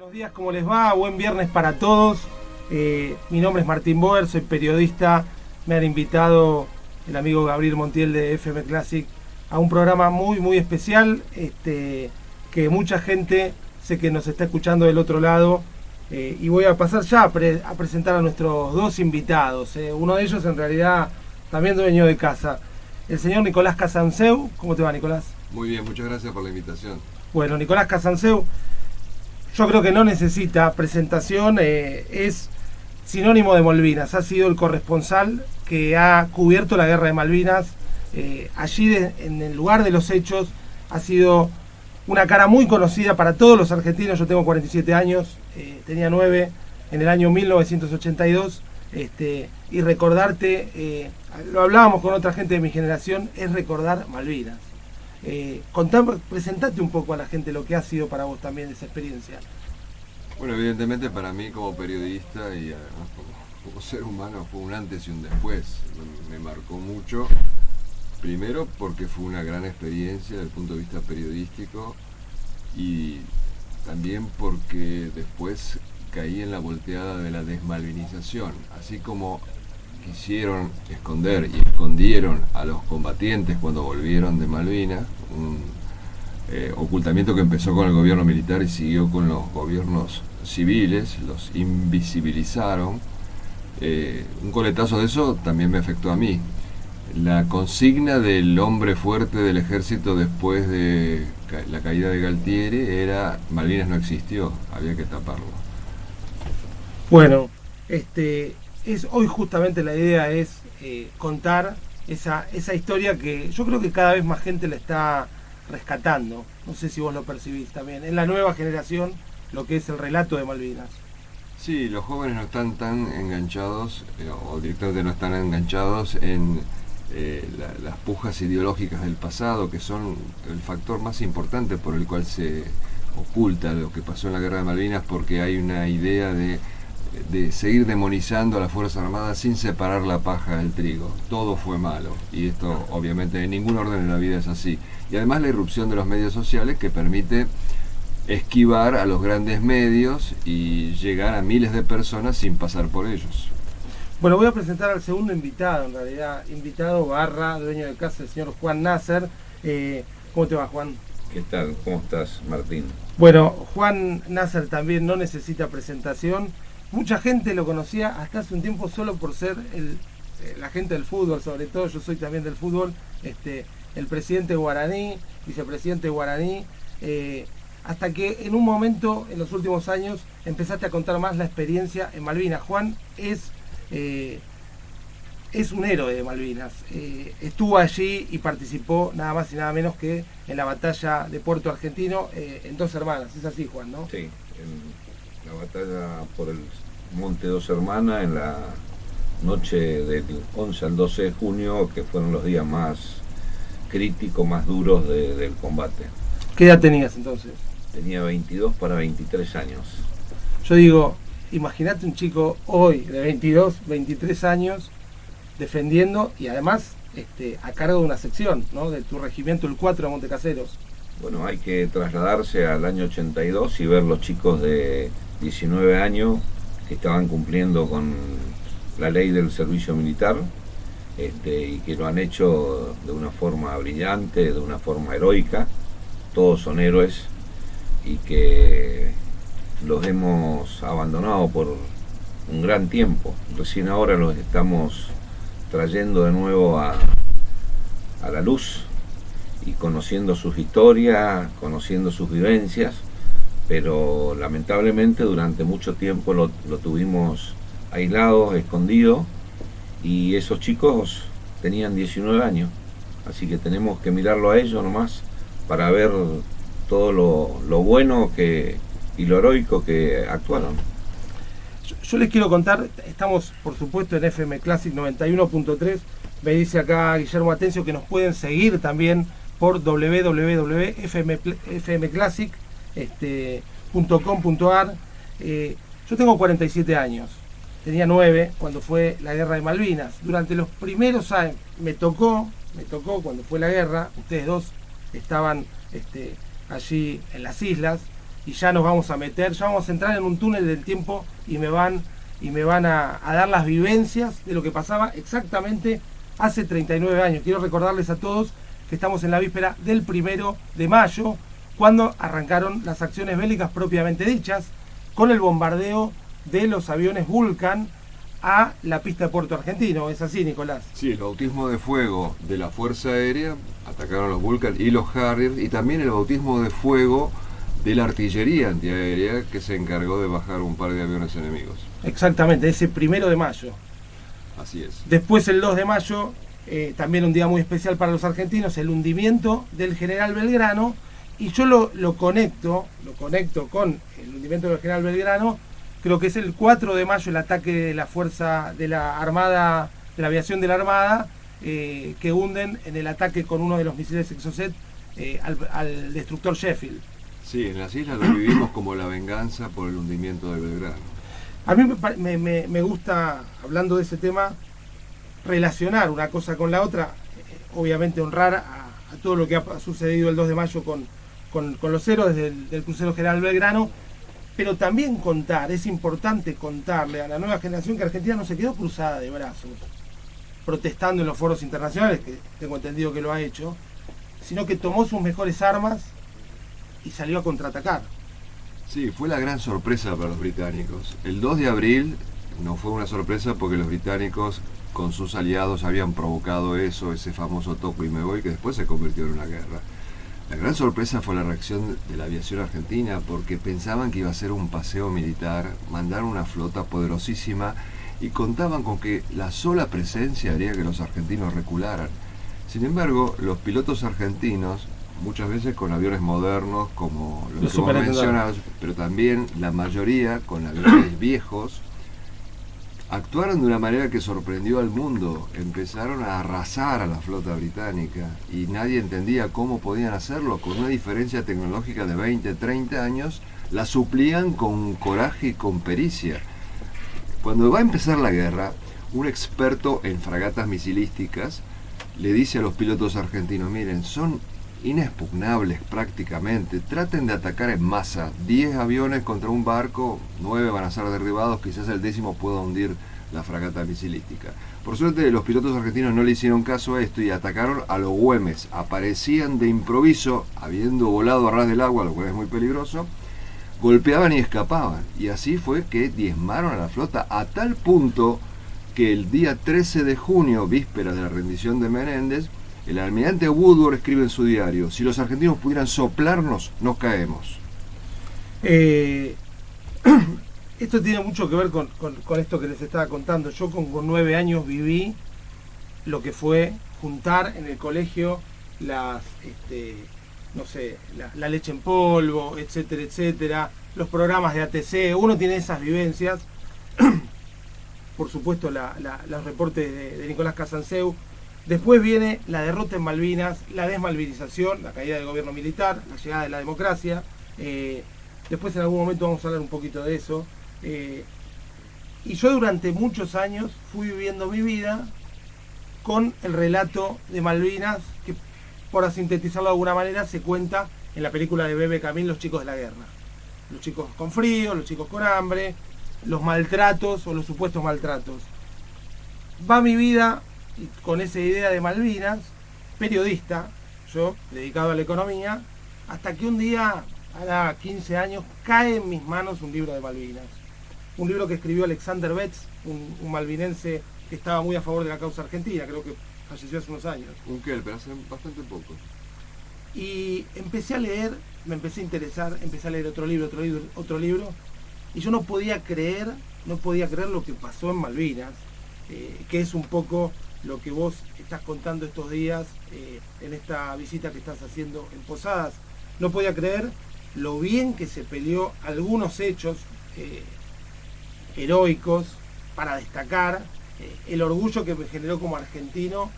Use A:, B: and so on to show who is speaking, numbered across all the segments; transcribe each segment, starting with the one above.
A: Buenos días, ¿cómo les va? Buen viernes para todos. Mi nombre es Martín Boer, soy periodista. Me han invitado el amigo Gabriel Montiel de FM Classic a un programa muy especial, que mucha gente sé que nos está escuchando del otro lado. Y voy a pasar ya a presentar a nuestros dos invitados. Uno de ellos en realidad también dueño de casa, el señor Nicolás Casanseu. ¿Cómo te va, Nicolás?
B: Muy bien, muchas gracias por la invitación.
A: Bueno, Nicolás Casanseu, yo creo que no necesita presentación, es sinónimo de Malvinas, ha sido el corresponsal que ha cubierto la guerra de Malvinas, allí en el lugar de los hechos, ha sido una cara muy conocida para todos los argentinos. Yo tengo 47 años, tenía 9 en el año 1982, y recordarte, lo hablábamos con otra gente de mi generación, es recordar Malvinas. Presentate un poco a la gente lo que ha sido para vos también esa experiencia.
B: Bueno, evidentemente para mí como periodista y además como ser humano fue un antes y un después. Me marcó mucho, primero porque fue una gran experiencia desde el punto de vista periodístico y también porque después caí en la volteada de la desmalvinización, así como quisieron esconder y escondieron a los combatientes cuando volvieron de Malvinas, un ocultamiento que empezó con el gobierno militar y siguió con los gobiernos civiles, los invisibilizaron. Un coletazo de eso también me afectó a mí. La consigna del hombre fuerte del ejército después de la caída de Galtieri era: Malvinas no existió, había que taparlo.
A: Bueno, hoy justamente la idea es contar esa historia que yo creo que cada vez más gente la está rescatando. No sé si vos lo percibís también en la nueva generación, lo que es el relato de Malvinas.
B: Sí, los jóvenes no están tan enganchados, o directamente no están enganchados en las pujas ideológicas del pasado, que son el factor más importante por el cual se oculta lo que pasó en la guerra de Malvinas, porque hay una idea de seguir demonizando a las Fuerzas Armadas sin separar la paja del trigo. Todo fue malo, y esto obviamente en ningún orden de la vida es así. Y además la irrupción de los medios sociales, que permite esquivar a los grandes medios y llegar a miles de personas sin pasar por ellos.
A: Bueno, voy a presentar al segundo invitado, en realidad, invitado / dueño de casa, el señor Juan Nasser. ¿Cómo te va, Juan?
C: ¿Qué tal? ¿Cómo estás, Martín?
A: Bueno, Juan Nasser también no necesita presentación. Mucha gente lo conocía hasta hace un tiempo solo por ser la gente del fútbol, sobre todo yo soy también del fútbol, el presidente guaraní, vicepresidente guaraní, hasta que en un momento, en los últimos años, empezaste a contar más la experiencia en Malvinas. Juan es un héroe de Malvinas, estuvo allí y participó nada más y nada menos que en la batalla de Puerto Argentino, en Dos Hermanas. Es así, Juan, ¿no?
C: Sí, la batalla por el Monte Dos Hermanas en la noche del 11 al 12 de junio, que fueron los días más críticos, más duros del combate.
A: ¿Qué edad tenías entonces?
C: Tenía 22 para 23 años.
A: Yo digo, imagínate un chico hoy de 22, 23 años defendiendo y además a cargo de una sección, ¿no?, de tu regimiento, el 4 de Montecaseros.
C: Bueno, hay que trasladarse al año 82 y ver los chicos de 19 años que estaban cumpliendo con la ley del servicio militar, y que lo han hecho de una forma brillante, de una forma heroica. Todos son héroes y que los hemos abandonado por un gran tiempo. Recién ahora los estamos trayendo de nuevo a la luz y conociendo sus historias, conociendo sus vivencias, pero lamentablemente durante mucho tiempo lo tuvimos aislado, escondido, y esos chicos tenían 19 años, así que tenemos que mirarlo a ellos nomás para ver todo lo bueno y lo heroico que actuaron.
A: Yo les quiero contar, estamos por supuesto en FM Classic 91.3, me dice acá Guillermo Atencio que nos pueden seguir también por www.fmclassic.com.ar. Yo tengo 47 años, tenía 9 cuando fue la guerra de Malvinas. Durante los primeros años me tocó cuando fue la guerra, ustedes dos estaban allí en las islas, y ya nos vamos a meter, ya vamos a entrar en un túnel del tiempo y me van a dar las vivencias de lo que pasaba exactamente hace 39 años. Quiero recordarles a todos que estamos en la víspera del 1 de mayo, cuando arrancaron las acciones bélicas propiamente dichas, con el bombardeo de los aviones Vulcan a la pista de Puerto Argentino. ¿Es así, Nicolás?
B: Sí, el bautismo de fuego de la Fuerza Aérea, atacaron los Vulcan y los Harrier, y también el bautismo de fuego de la artillería antiaérea, que se encargó de bajar un par de aviones enemigos.
A: Exactamente, ese 1 de mayo.
B: Así es.
A: Después, el 2 de mayo, también un día muy especial para los argentinos, el hundimiento del general Belgrano, y yo lo conecto con el hundimiento del general Belgrano. Creo que es el 4 de mayo el ataque de la fuerza de la Armada, de la aviación de la Armada, que hunden en el ataque con uno de los misiles Exocet al destructor Sheffield.
B: Sí, en las islas lo vivimos como la venganza por el hundimiento de Belgrano.
A: A mí me gusta, hablando de ese tema, relacionar una cosa con la otra, obviamente honrar a todo lo que ha sucedido el 2 de mayo con los héroes del crucero general Belgrano, pero también es importante contarle a la nueva generación que Argentina no se quedó cruzada de brazos, protestando en los foros internacionales, que tengo entendido que lo ha hecho, sino que tomó sus mejores armas y salió a contraatacar.
B: Sí, fue la gran sorpresa para los británicos. El 2 de abril no fue una sorpresa porque los británicos con sus aliados habían provocado ese famoso toco y me voy, que después se convirtió en una guerra. La gran sorpresa fue la reacción de la aviación argentina, porque pensaban que iba a ser un paseo militar, mandaron una flota poderosísima y contaban con que la sola presencia haría que los argentinos recularan. Sin embargo, los pilotos argentinos, muchas veces con aviones modernos como los que vos mencionás, pero también la mayoría con aviones viejos, actuaron de una manera que sorprendió al mundo. Empezaron a arrasar a la flota británica y nadie entendía cómo podían hacerlo. Con una diferencia tecnológica de 20, 30 años, la suplían con coraje y con pericia. Cuando va a empezar la guerra, un experto en fragatas misilísticas le dice a los pilotos argentinos: miren, son inexpugnables prácticamente, traten de atacar en masa, 10 aviones contra un barco, 9 van a ser derribados, quizás el 10º pueda hundir la fragata misilística. Por suerte los pilotos argentinos no le hicieron caso a esto y atacaron a los Güemes, aparecían de improviso, habiendo volado a ras del agua, lo cual es muy peligroso, golpeaban y escapaban, y así fue que diezmaron a la flota a tal punto que el día 13 de junio, víspera de la rendición de Menéndez, el almirante Woodward escribe en su diario: si los argentinos pudieran soplarnos, nos caemos.
A: Esto tiene mucho que ver con esto que les estaba contando. Yo con 9 años viví lo que fue juntar en el colegio la leche en polvo, etcétera, etcétera, los programas de ATC. Uno tiene esas vivencias. Por supuesto, los reportes de Nicolás Casanseu. Después viene la derrota en Malvinas, la desmalvinización, la caída del gobierno militar, la llegada de la democracia. Después en algún momento vamos a hablar un poquito de eso. Y yo durante muchos años fui viviendo mi vida con el relato de Malvinas, que por sintetizarlo de alguna manera se cuenta en la película de Bebe Camín, Los chicos de la guerra. Los chicos con frío, los chicos con hambre, los maltratos o los supuestos maltratos. Va mi vida con esa idea de Malvinas, periodista, yo dedicado a la economía, hasta que un día, a 15 años, cae en mis manos un libro de Malvinas. Un libro que escribió Alexander Betts, un malvinense que estaba muy a favor de la causa argentina, creo que falleció hace unos años.
B: Pero hace bastante poco.
A: Y empecé a leer, me empecé a interesar, empecé a leer otro libro, y yo no podía creer lo que pasó en Malvinas, que es un poco lo que vos estás contando estos días en esta visita que estás haciendo en Posadas. No podía creer lo bien que se peleó algunos hechos heroicos para destacar, el orgullo que me generó como argentino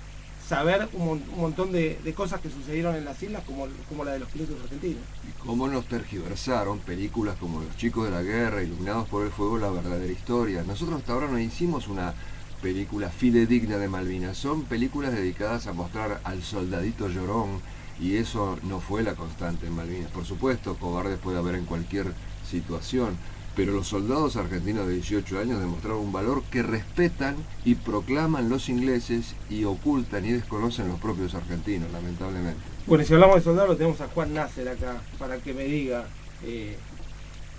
A: saber un montón de cosas que sucedieron en las islas, como la de los pilotos argentinos.
B: Y cómo nos tergiversaron películas como Los chicos de la guerra, Iluminados por el fuego, la verdadera historia. Nosotros hasta ahora no hicimos una película fidedigna de Malvinas. Son películas dedicadas a mostrar al soldadito llorón, Y eso no fue la constante en Malvinas. Por supuesto, cobardes puede haber en cualquier situación, pero los soldados argentinos de 18 años demostraron un valor que respetan y proclaman los ingleses y ocultan y desconocen los propios argentinos, lamentablemente.
A: Bueno, y si hablamos de soldados, tenemos a Juan Nasser acá, para que me diga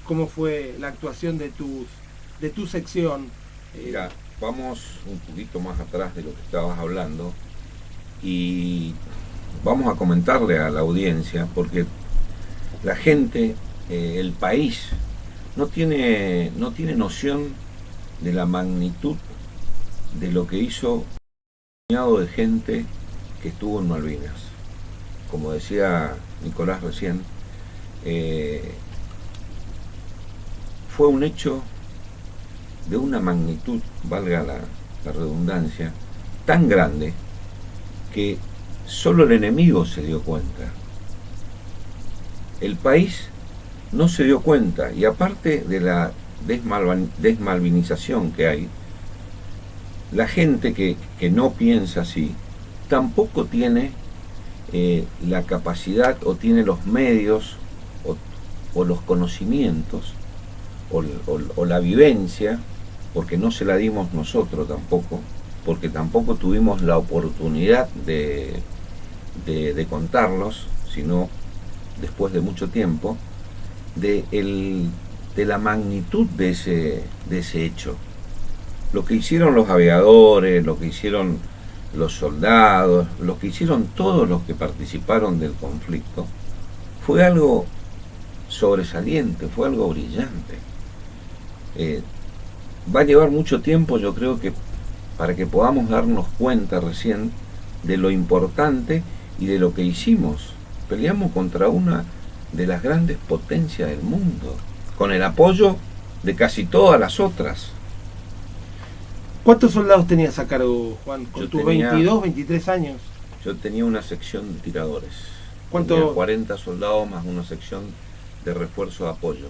A: cómo fue la actuación de tu sección.
C: Mira, vamos un poquito más atrás de lo que estabas hablando y vamos a comentarle a la audiencia, porque la gente, el país, no tiene noción de la magnitud de lo que hizo un puñado de gente que estuvo en Malvinas. Como decía Nicolás recién, fue un hecho de una magnitud, valga la redundancia, tan grande que solo el enemigo se dio cuenta. El país no se dio cuenta, y aparte de la desmalvinización que hay, la gente que no piensa así tampoco tiene la capacidad o tiene los medios o los conocimientos o la vivencia, porque no se la dimos nosotros tampoco, porque tampoco tuvimos la oportunidad de contarlos, sino después de mucho tiempo, de la magnitud de ese hecho. Lo que hicieron los aviadores, lo que hicieron los soldados, lo que hicieron todos los que participaron del conflicto, fue algo sobresaliente, fue algo brillante. Va a llevar mucho tiempo, yo creo, que para que podamos darnos cuenta recién de lo importante y de lo que hicimos. Peleamos contra una de las grandes potencias del mundo, con el apoyo de casi todas las otras.
A: ¿Cuántos soldados tenías a cargo, Juan, con tus 22, 23 años?
C: Yo tenía una sección de tiradores.
A: ¿Cuánto?
C: Tenía 40 soldados más una sección de refuerzo de apoyo.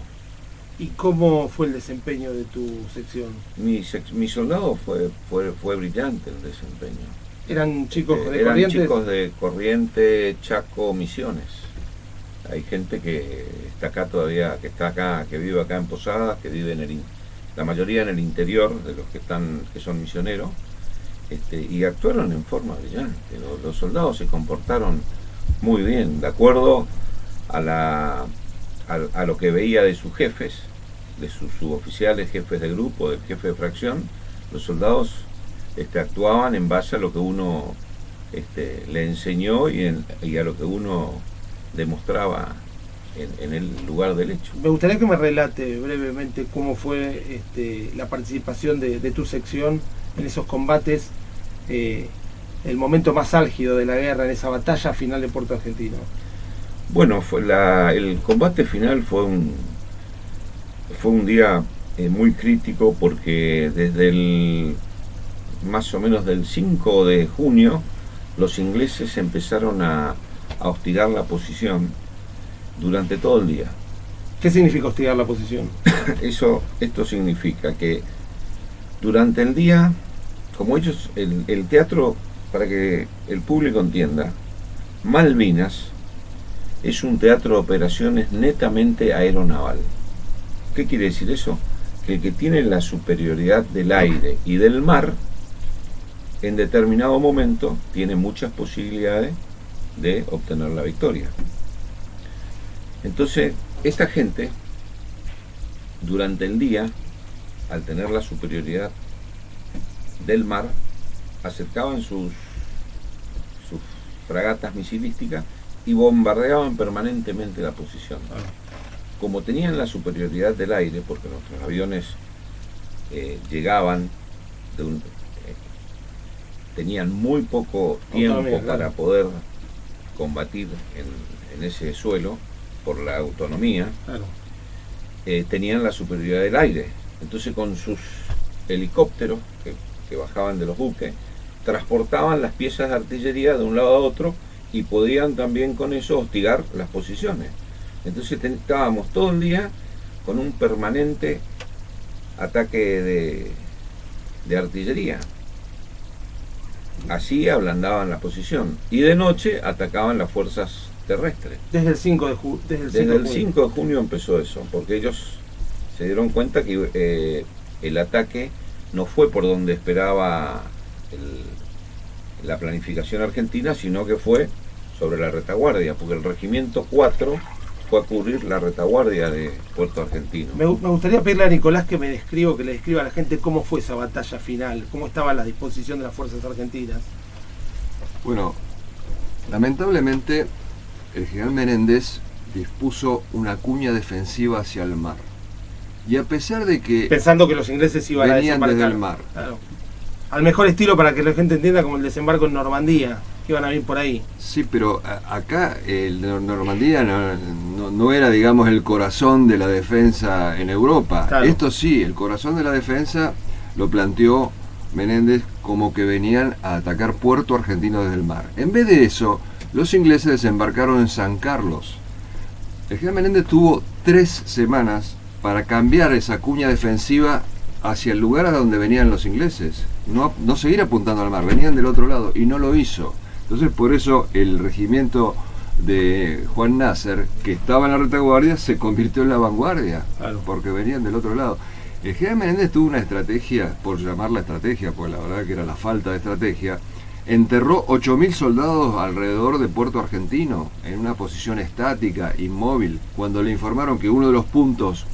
A: ¿Y cómo fue el desempeño de tu sección?
C: Mi soldado fue brillante el desempeño.
A: ¿Eran chicos de
C: eran
A: Corrientes?
C: Chicos de Corrientes, Chaco, Misiones. Hay gente que está acá todavía, que vive acá en Posadas, que vive la mayoría en el interior de los que son misioneros, y actuaron en forma brillante. Los soldados se comportaron muy bien, de acuerdo a lo que veía de sus jefes, de sus suboficiales, jefes de grupo, del jefe de fracción. Los soldados actuaban en base a lo que uno le enseñó y a lo que uno demostraba en el lugar del hecho.
A: Me gustaría que me relate brevemente cómo fue la participación de tu sección en esos combates, el momento más álgido de la guerra, en esa batalla final de Puerto Argentino.
C: Bueno, el combate final fue un día muy crítico, porque desde más o menos del 5 de junio los ingleses empezaron a hostigar la posición durante todo el día.
A: ¿Qué significa hostigar la posición?
C: Esto significa que durante el día, como ellos, el teatro, para que el público entienda, Malvinas es un teatro de operaciones netamente aeronaval. ¿Qué quiere decir eso? Que el que tiene la superioridad del aire y del mar, en determinado momento, tiene muchas posibilidades de obtener la victoria. Entonces, esta gente, durante el día, al tener la superioridad del mar, acercaban sus fragatas misilísticas y bombardeaban permanentemente la posición. Como tenían la superioridad del aire, porque nuestros aviones llegaban tenían muy poco tiempo para poder combatir en ese suelo por la autonomía, tenían la superioridad del aire. Entonces, con sus helicópteros que bajaban de los buques, transportaban las piezas de artillería de un lado a otro y podían también con eso hostigar las posiciones. Entonces estábamos todo el día con un permanente ataque de artillería. así ablandaban la posición. Y de noche atacaban las fuerzas terrestres.
A: Desde el 5 de
C: Desde el 5 de junio empezó eso, porque ellos se dieron cuenta que el ataque no fue por donde esperaba la planificación argentina, sino que fue sobre la retaguardia, porque el regimiento 4 fue a cubrir la retaguardia de Puerto Argentino.
A: Me gustaría pedirle a Nicolás que le describa a la gente cómo fue esa batalla final, cómo estaba la disposición de las fuerzas argentinas.
B: Bueno, lamentablemente el general Menéndez dispuso una cuña defensiva hacia el mar. Y a pesar de que
A: pensando que los ingleses iban a desembarcar
B: desde el mar,
A: claro, al mejor estilo, para que la gente entienda, como el desembarco en Normandía, que iban a ir por ahí.
B: Sí, pero acá el Normandía no era, digamos, el corazón de la defensa en Europa.
A: Claro.
B: Esto sí, el corazón de la defensa lo planteó Menéndez como que venían a atacar Puerto Argentino desde el mar. En vez de eso, los ingleses desembarcaron en San Carlos. El general Menéndez tuvo 3 semanas para cambiar esa cuña defensiva hacia el lugar a donde venían los ingleses, no seguir apuntando al mar, venían del otro lado, y no lo hizo. Entonces por eso el regimiento de Juan Nasser, que estaba en la retaguardia, se convirtió en la vanguardia,
A: claro,
B: porque venían del otro lado. El general Menéndez tuvo una estrategia, por llamarla estrategia, pues la verdad que era la falta de estrategia. Enterró 8.000 soldados alrededor de Puerto Argentino, en una posición estática, inmóvil. Cuando le informaron que uno de los puntos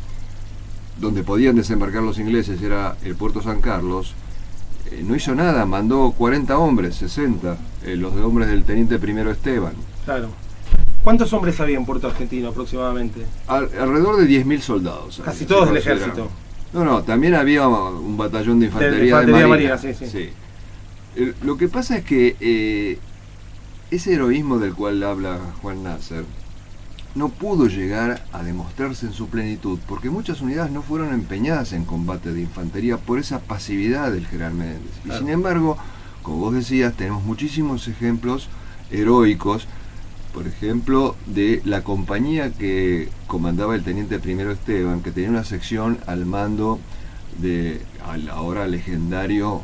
B: donde podían desembarcar los ingleses era el puerto San Carlos, no hizo nada, mandó 40 hombres, 60, los hombres del teniente primero Esteban.
A: Claro. ¿Cuántos hombres había en Puerto Argentino aproximadamente?
B: Alrededor de 10.000 soldados.
A: Casi todos del ejército.
B: No, también había un batallón de infantería de marina.
A: Sí.
B: Lo que pasa es que ese heroísmo del cual habla Juan Nasser no pudo llegar a demostrarse en su plenitud, porque muchas unidades no fueron empeñadas en combate de infantería por esa pasividad del general Menéndez.
A: Claro.
B: Y sin embargo, como vos decías, tenemos muchísimos ejemplos heroicos, por ejemplo, de la compañía que comandaba el teniente primero Esteban, que tenía una sección al mando de al ahora legendario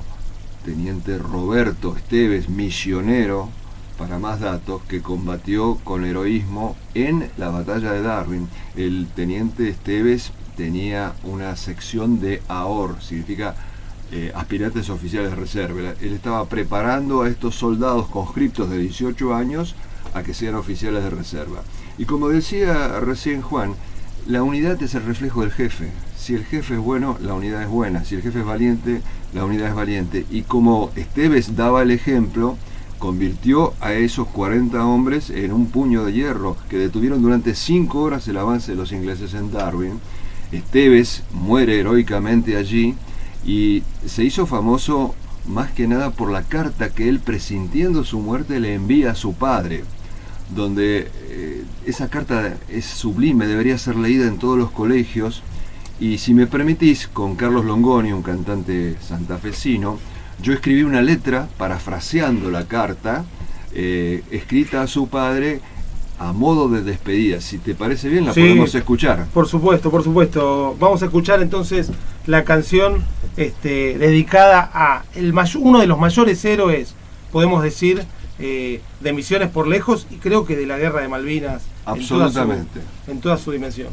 B: teniente Roberto Esteves, misionero, para más datos, que combatió con heroísmo en la batalla de Darwin. El teniente Esteves tenía una sección de AOR, significa aspirantes oficiales de reserva. Él estaba preparando a estos soldados conscriptos de 18 años a que sean oficiales de reserva. Y como decía recién Juan, la unidad es el reflejo del jefe. Si el jefe es bueno, la unidad es buena. Si el jefe es valiente, la unidad es valiente. Y como Esteves daba el ejemplo, convirtió a esos 40 hombres en un puño de hierro que detuvieron durante 5 horas el avance de los ingleses en Darwin. Esteves muere heroicamente allí y se hizo famoso más que nada por la carta que él, presintiendo su muerte, le envía a su padre, donde esa carta es sublime, debería ser leída en todos los colegios. Y si me permitís, con Carlos Longoni, un cantante santafesino, yo escribí una letra parafraseando la carta, escrita a su padre a modo de despedida. Si te parece bien, la podemos escuchar.
A: Por supuesto. Vamos a escuchar entonces la canción dedicada a uno de los mayores héroes, podemos decir, de Misiones por lejos, y creo que de la Guerra de Malvinas.
B: Absolutamente.
A: En toda su dimensión.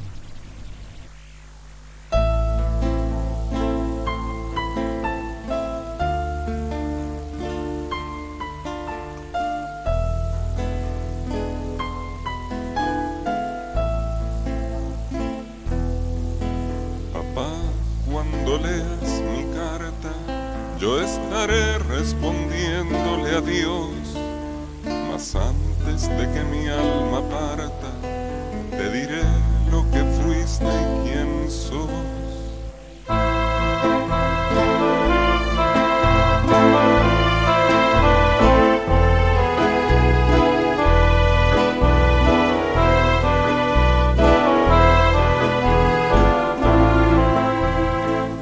D: Leas mi carta, yo estaré respondiéndole a Dios, mas antes de que mi alma parta, te diré lo que fuiste y quién sos.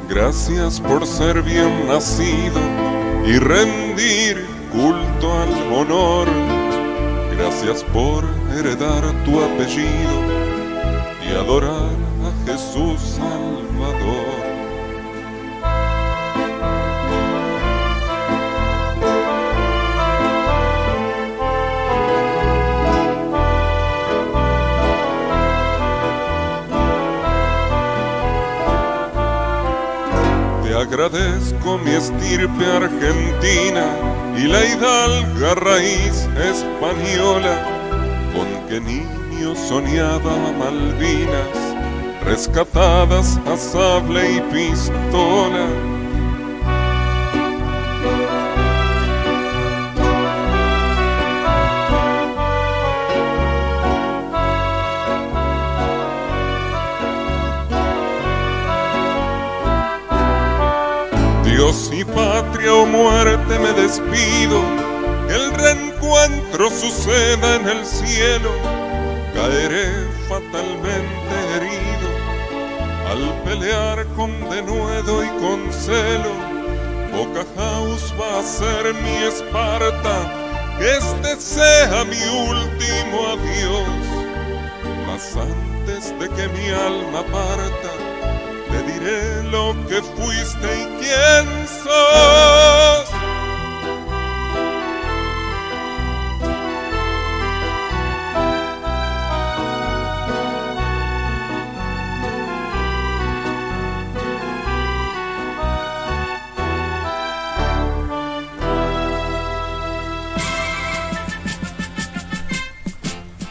D: Gracias por ser bien nacido y rendir culto al honor. Gracias por heredar tu apellido y adorar a Jesús Salvador. agradezco mi estirpe argentina y la hidalga raíz española, con que niño soñaba Malvinas, rescatadas a sable y pistola. Dios y patria o muerte me despido, que el reencuentro suceda en el cielo. Caeré fatalmente herido al pelear con denuedo y con celo. Boca House va a ser mi Esparta, que este sea mi último adiós. Mas antes de que mi alma parta, te diré lo que fuiste y quién sos.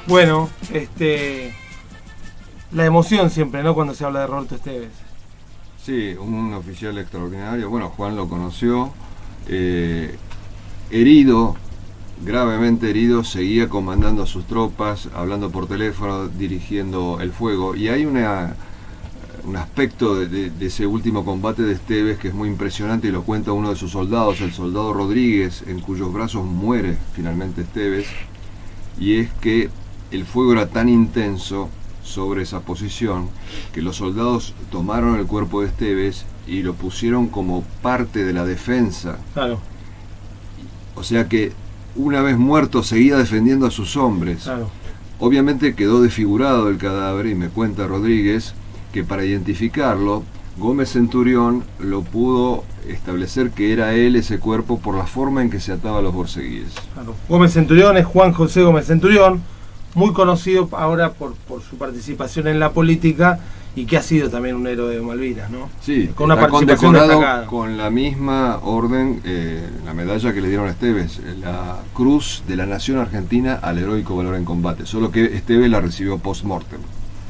A: Bueno, la emoción siempre, ¿no? Cuando se habla de Roberto Esteves.
B: Sí, un oficial extraordinario. Bueno, Juan lo conoció, herido, gravemente herido, seguía comandando a sus tropas, hablando por teléfono, dirigiendo el fuego. Y hay un aspecto de ese último combate de Esteves que es muy impresionante y lo cuenta uno de sus soldados, el soldado Rodríguez, en cuyos brazos muere finalmente Esteves, y es que el fuego era tan intenso sobre esa posición que los soldados tomaron el cuerpo de Esteves y lo pusieron como parte de la defensa.
A: Claro.
B: O sea que una vez muerto seguía defendiendo a sus hombres.
A: Claro.
B: Obviamente quedó desfigurado el cadáver y me cuenta Rodríguez que para identificarlo Gómez Centurión lo pudo establecer que era él ese cuerpo por la forma en que se ataba los borceguíes.
A: Claro. Gómez Centurión es Juan José Gómez Centurión, muy conocido ahora por su participación en la política y que ha sido también un héroe de Malvinas, ¿no?
B: Sí,
A: con una
B: está
A: participación
B: condecorado
A: destacada.
B: con la misma orden, la medalla que le dieron a Esteves, la Cruz de la Nación Argentina al heroico valor en combate, solo que Esteves la recibió post-mortem.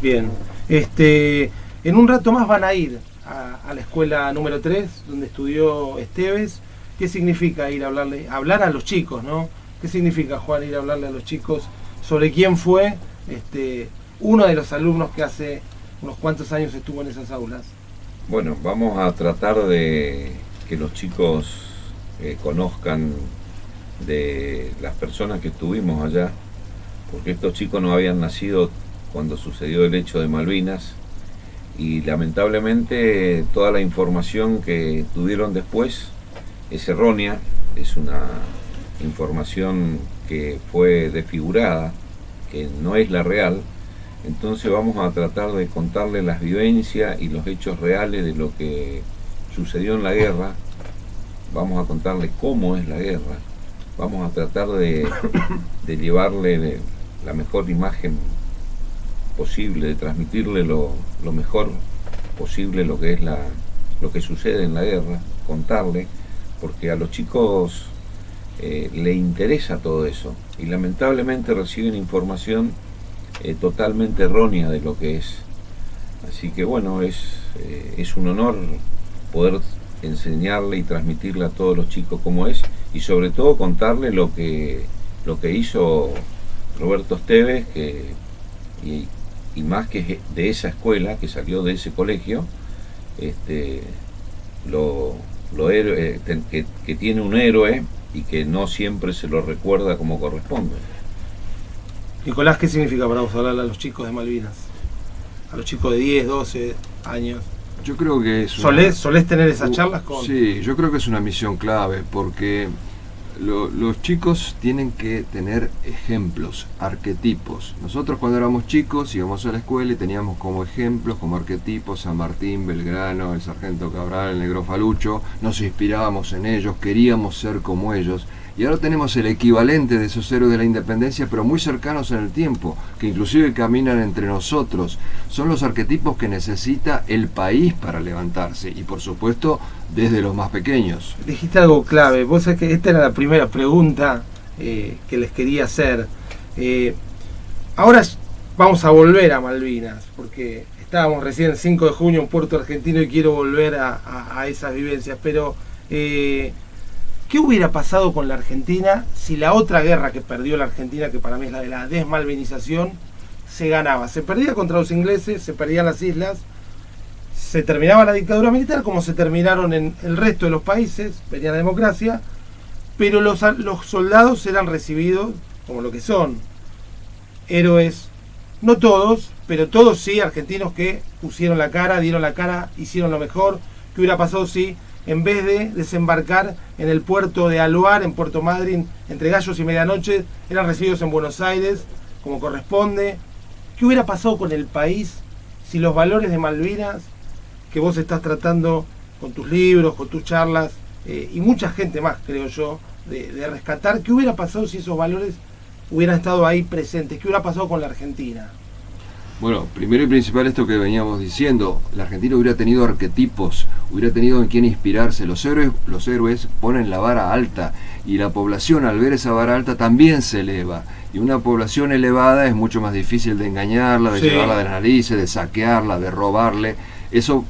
A: Bien, en un rato más van a ir a la escuela número 3, donde estudió Esteves. ¿Qué significa ir a hablar a los chicos, ¿no? ¿Qué significa, Juan, ir a hablarle a los chicos sobre quién fue uno de los alumnos que hace unos cuantos años estuvo en esas aulas?
C: Bueno, vamos a tratar de que los chicos conozcan de las personas que estuvimos allá, porque estos chicos no habían nacido cuando sucedió el hecho de Malvinas y lamentablemente toda la información que tuvieron después es errónea, es una información que fue desfigurada, que no es la real. Entonces vamos a tratar de contarles las vivencias y los hechos reales de lo que sucedió en la guerra. Vamos a contarles cómo es la guerra. Vamos a tratar de llevarle la mejor imagen posible, de transmitirle lo mejor posible lo que es lo que sucede en la guerra, contarle, porque a los chicos le interesa todo eso y lamentablemente reciben información totalmente errónea de lo que es. Así que bueno, es un honor poder enseñarle y transmitirle a todos los chicos cómo es y sobre todo contarle lo que hizo Roberto Esteves, y más que de esa escuela, que salió de ese colegio, que tiene un héroe y que no siempre se lo recuerda como corresponde.
A: Nicolás, ¿qué significa para vos hablarle a los chicos de Malvinas? A los chicos de 10, 12 años.
B: Yo creo que es
A: ¿Solés tener esas charlas con...?
B: Sí, yo creo que es una misión clave porque los chicos tienen que tener ejemplos, arquetipos. Nosotros cuando éramos chicos íbamos a la escuela y teníamos como ejemplos, como arquetipos, San Martín, Belgrano, el sargento Cabral, el negro Falucho. Nos inspirábamos en ellos, queríamos ser como ellos. Y ahora tenemos el equivalente de esos héroes de la independencia, pero muy cercanos en el tiempo, que inclusive caminan entre nosotros. Son los arquetipos que necesita el país para levantarse, y por supuesto desde los más pequeños.
A: Dijiste algo clave. Vos sabés que esta era la primera pregunta que les quería hacer. Ahora vamos a volver a Malvinas, porque estábamos recién el 5 de junio en Puerto Argentino y quiero volver a esas vivencias, pero ¿qué hubiera pasado con la Argentina si la otra guerra que perdió la Argentina, que para mí es la de la desmalvinización, se ganaba? Se perdía contra los ingleses, se perdían las islas, se terminaba la dictadura militar, como se terminaron en el resto de los países, venía la democracia, pero los soldados eran recibidos como lo que son, héroes. No todos, pero todos sí, argentinos que pusieron la cara, dieron la cara, hicieron lo mejor. ¿Qué hubiera pasado si, en vez de desembarcar en el puerto de Aluar, en Puerto Madryn, entre gallos y medianoche, eran recibidos en Buenos Aires, como corresponde? ¿Qué hubiera pasado con el país si los valores de Malvinas, que vos estás tratando con tus libros, con tus charlas, y mucha gente más, creo yo, de rescatar, qué hubiera pasado si esos valores hubieran estado ahí presentes? ¿Qué hubiera pasado con la Argentina?
B: Bueno, primero y principal esto que veníamos diciendo, la Argentina hubiera tenido arquetipos, hubiera tenido en quién inspirarse. Los héroes ponen la vara alta, y la población al ver esa vara alta también se eleva. Y una población elevada es mucho más difícil de engañarla, de llevarla de las narices, de saquearla, de robarle. Eso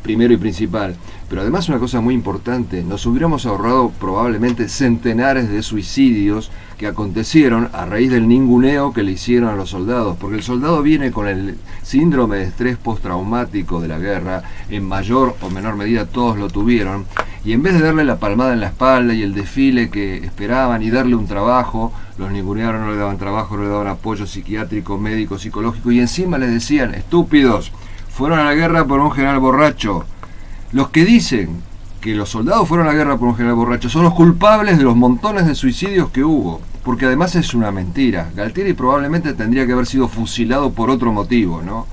B: primero y principal. Pero además una cosa muy importante, nos hubiéramos ahorrado probablemente centenares de suicidios que acontecieron a raíz del ninguneo que le hicieron a los soldados, porque el soldado viene con el síndrome de estrés postraumático de la guerra, en mayor o menor medida todos lo tuvieron, y en vez de darle la palmada en la espalda y el desfile que esperaban y darle un trabajo, los ningunearon, no le daban trabajo, no le daban apoyo psiquiátrico, médico, psicológico, y encima les decían: estúpidos, fueron a la guerra por un general borracho. Los que dicen que los soldados fueron a la guerra por un general borracho son los culpables de los montones de suicidios que hubo, porque además es una mentira. Galtieri probablemente tendría que haber sido fusilado por otro motivo, ¿no?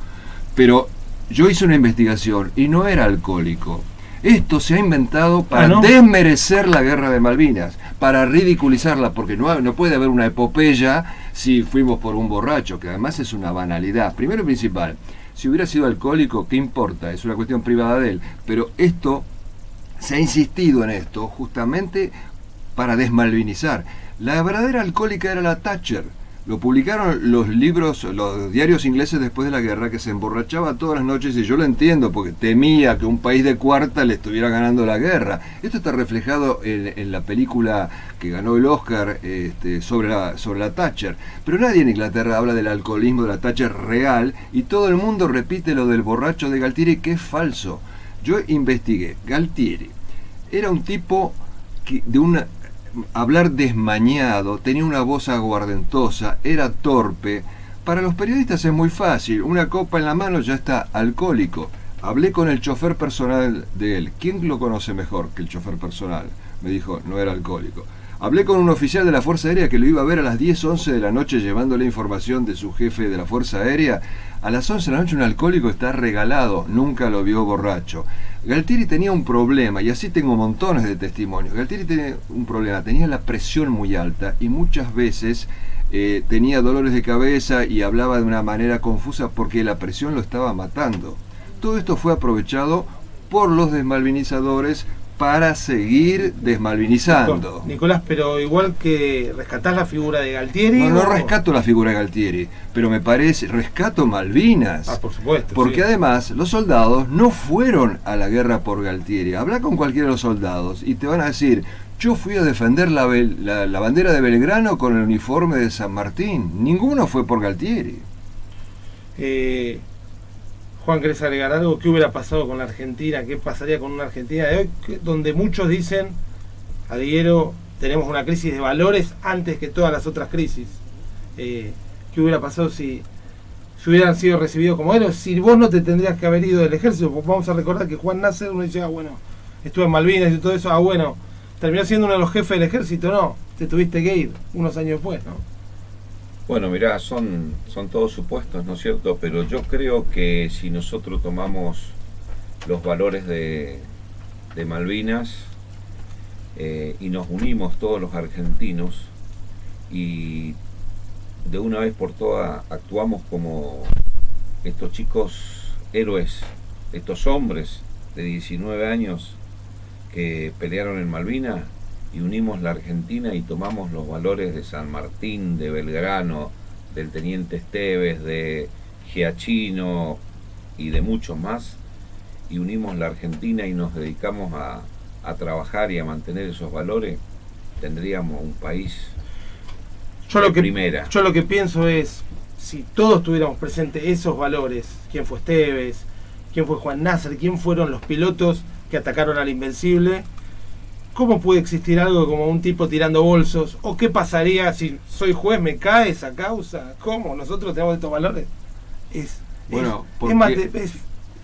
B: Pero yo hice una investigación y no era alcohólico. Esto se ha inventado para desmerecer la guerra de Malvinas, para ridiculizarla, porque no puede haber una epopeya si fuimos por un borracho, que además es una banalidad. Primero y principal, si hubiera sido alcohólico, ¿qué importa? Es una cuestión privada de él. Pero esto, se ha insistido en esto justamente para desmalvinizar. La verdadera alcohólica era la Thatcher. Lo publicaron los diarios ingleses después de la guerra, que se emborrachaba todas las noches, y yo lo entiendo, porque temía que un país de cuarta le estuviera ganando la guerra. Esto está reflejado en la película que ganó el Oscar sobre la Thatcher. Pero nadie en Inglaterra habla del alcoholismo de la Thatcher real, y todo el mundo repite lo del borracho de Galtieri, que es falso. Yo investigué. Galtieri era un tipo hablar desmañado, tenía una voz aguardentosa, era torpe. Para los periodistas es muy fácil, una copa en la mano ya está alcohólico. Hablé con el chofer personal de él. ¿Quién lo conoce mejor que el chofer personal? Me dijo, no era alcohólico. Hablé con un oficial de la Fuerza Aérea que lo iba a ver a las 10, 11 de la noche llevándole información de su jefe de la Fuerza Aérea. A las 11 de la noche un alcohólico está regalado, nunca lo vio borracho. Galtieri tenía un problema, y así tengo montones de testimonios. Galtieri tenía un problema, tenía la presión muy alta y muchas veces tenía dolores de cabeza y hablaba de una manera confusa porque la presión lo estaba matando. Todo esto fue aprovechado por los desmalvinizadores para seguir desmalvinizando.
A: Nicolás, pero igual que rescatás la figura de Galtieri...
B: No rescato la figura de Galtieri, pero me parece, rescato Malvinas.
A: Por supuesto.
B: Porque además los soldados no fueron a la guerra por Galtieri. Habla con cualquiera de los soldados y te van a decir: yo fui a defender la bandera de Belgrano con el uniforme de San Martín. Ninguno fue por Galtieri.
A: Juan, ¿querés agregar algo? ¿Qué hubiera pasado con la Argentina? ¿Qué pasaría con una Argentina de hoy? Donde muchos dicen, Adhiero, tenemos una crisis de valores antes que todas las otras crisis. ¿Qué hubiera pasado si hubieran sido recibidos como héroes? Si vos no te tendrías que haber ido del ejército. Vamos a recordar que Juan Nasser, uno dice, bueno, estuve en Malvinas y todo eso, bueno, terminó siendo uno de los jefes del ejército, no, te tuviste que ir unos años después, ¿no?
C: Bueno, mirá, son todos supuestos, ¿no es cierto? Pero yo creo que si nosotros tomamos los valores de Malvinas, y nos unimos todos los argentinos y de una vez por todas actuamos como estos chicos héroes, estos hombres de 19 años que pelearon en Malvinas, y unimos la Argentina y tomamos los valores de San Martín, de Belgrano, del Teniente Esteves, de Giachino y de muchos más, y unimos la Argentina y nos dedicamos a trabajar y a mantener esos valores, tendríamos un país primera.
A: Yo lo que pienso es, si todos tuviéramos presentes esos valores, quién fue Esteves, quién fue Juan Nasser, quién fueron los pilotos que atacaron al Invencible, ¿cómo puede existir algo como un tipo tirando bolsos? ¿O qué pasaría si soy juez, me cae esa causa? ¿Cómo? ¿Nosotros tenemos estos valores?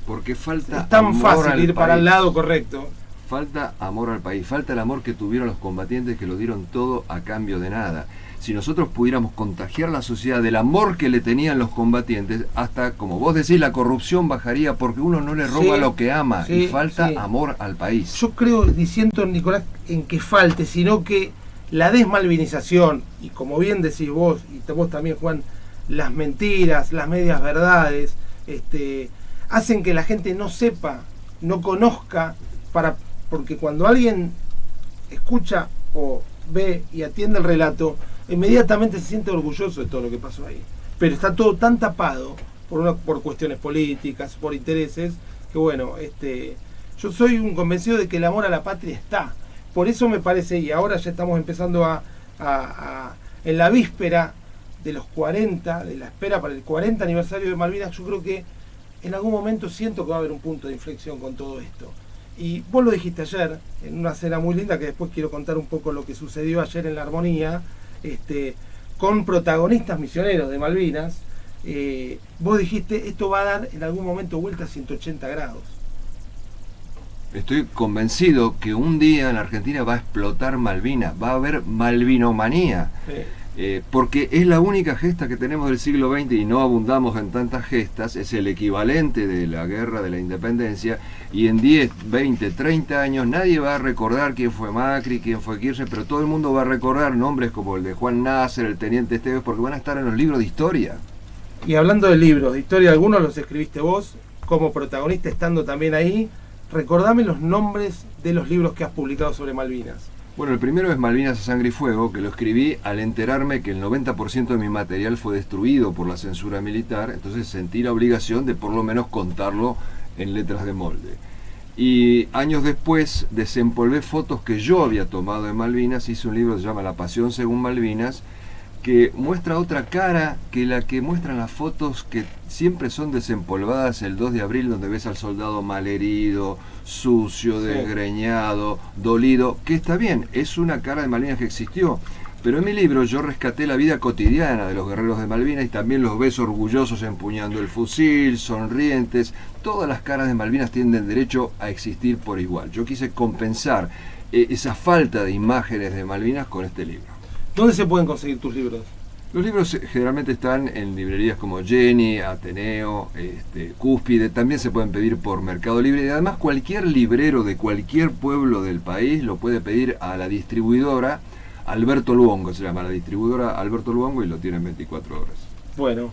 B: Porque falta
A: es tan
B: amor
A: fácil
B: al
A: ir
B: país.
A: para el lado correcto.
B: Falta amor al país, falta el amor que tuvieron los combatientes, que lo dieron todo a cambio de nada. Si nosotros pudiéramos contagiar la sociedad del amor que le tenían los combatientes, hasta, como vos decís, la corrupción bajaría, porque uno no le roba lo que ama, y falta amor al país.
A: Yo creo, diciendo, Nicolás, en que falte, sino que la desmalvinización, y como bien decís vos, y vos también, Juan, las mentiras, las medias verdades, hacen que la gente no sepa, no conozca, porque cuando alguien escucha o ve y atiende el relato, inmediatamente se siente orgulloso de todo lo que pasó ahí. Pero está todo tan tapado por cuestiones políticas, por intereses, que bueno, yo soy un convencido de que el amor a la patria está. Por eso me parece, y ahora ya estamos empezando en la víspera de los 40, de la espera para el 40 aniversario de Malvinas, yo creo que en algún momento siento que va a haber un punto de inflexión con todo esto. Y vos lo dijiste ayer, en una cena muy linda, que después quiero contar un poco lo que sucedió ayer en la Armonía, con protagonistas misioneros de Malvinas. Vos dijiste, esto va a dar en algún momento vuelta a 180 grados.
B: Estoy convencido que un día en la Argentina va a explotar Malvinas, va a haber malvinomanía. Porque es la única gesta que tenemos del siglo XX, y no abundamos en tantas gestas. Es el equivalente de la guerra de la independencia, y en 10, 20, 30 años nadie va a recordar quién fue Macri, quién fue Kirchner, pero todo el mundo va a recordar nombres como el de Juan Nasser, el Teniente Esteves, porque van a estar en los libros de historia.
A: Y hablando de libros de historia, algunos los escribiste vos como protagonista, estando también ahí. Recordame los nombres de los libros que has publicado sobre Malvinas.
B: Bueno, el primero es Malvinas a Sangre y Fuego, que lo escribí al enterarme que el 90% de mi material fue destruido por la censura militar, entonces sentí la obligación de por lo menos contarlo en letras de molde. Y años después desempolvé fotos que yo había tomado de Malvinas, hice un libro que se llama La Pasión según Malvinas, que muestra otra cara que la que muestran las fotos que siempre son desempolvadas el 2 de abril, donde ves al soldado malherido, sucio, desgreñado, dolido, que está bien, es una cara de Malvinas que existió, pero en mi libro yo rescaté la vida cotidiana de los guerreros de Malvinas, y también los ves orgullosos empuñando el fusil, sonrientes. Todas las caras de Malvinas tienen derecho a existir por igual. Yo quise compensar esa falta de imágenes de Malvinas con este libro.
A: ¿Dónde se pueden conseguir tus libros?
B: Los libros generalmente están en librerías como Jenny, Ateneo, Cúspide. También se pueden pedir por Mercado Libre, y además cualquier librero de cualquier pueblo del país lo puede pedir a la distribuidora Alberto Luongo, se llama la distribuidora Alberto Luongo, y lo tienen 24 horas. Bueno,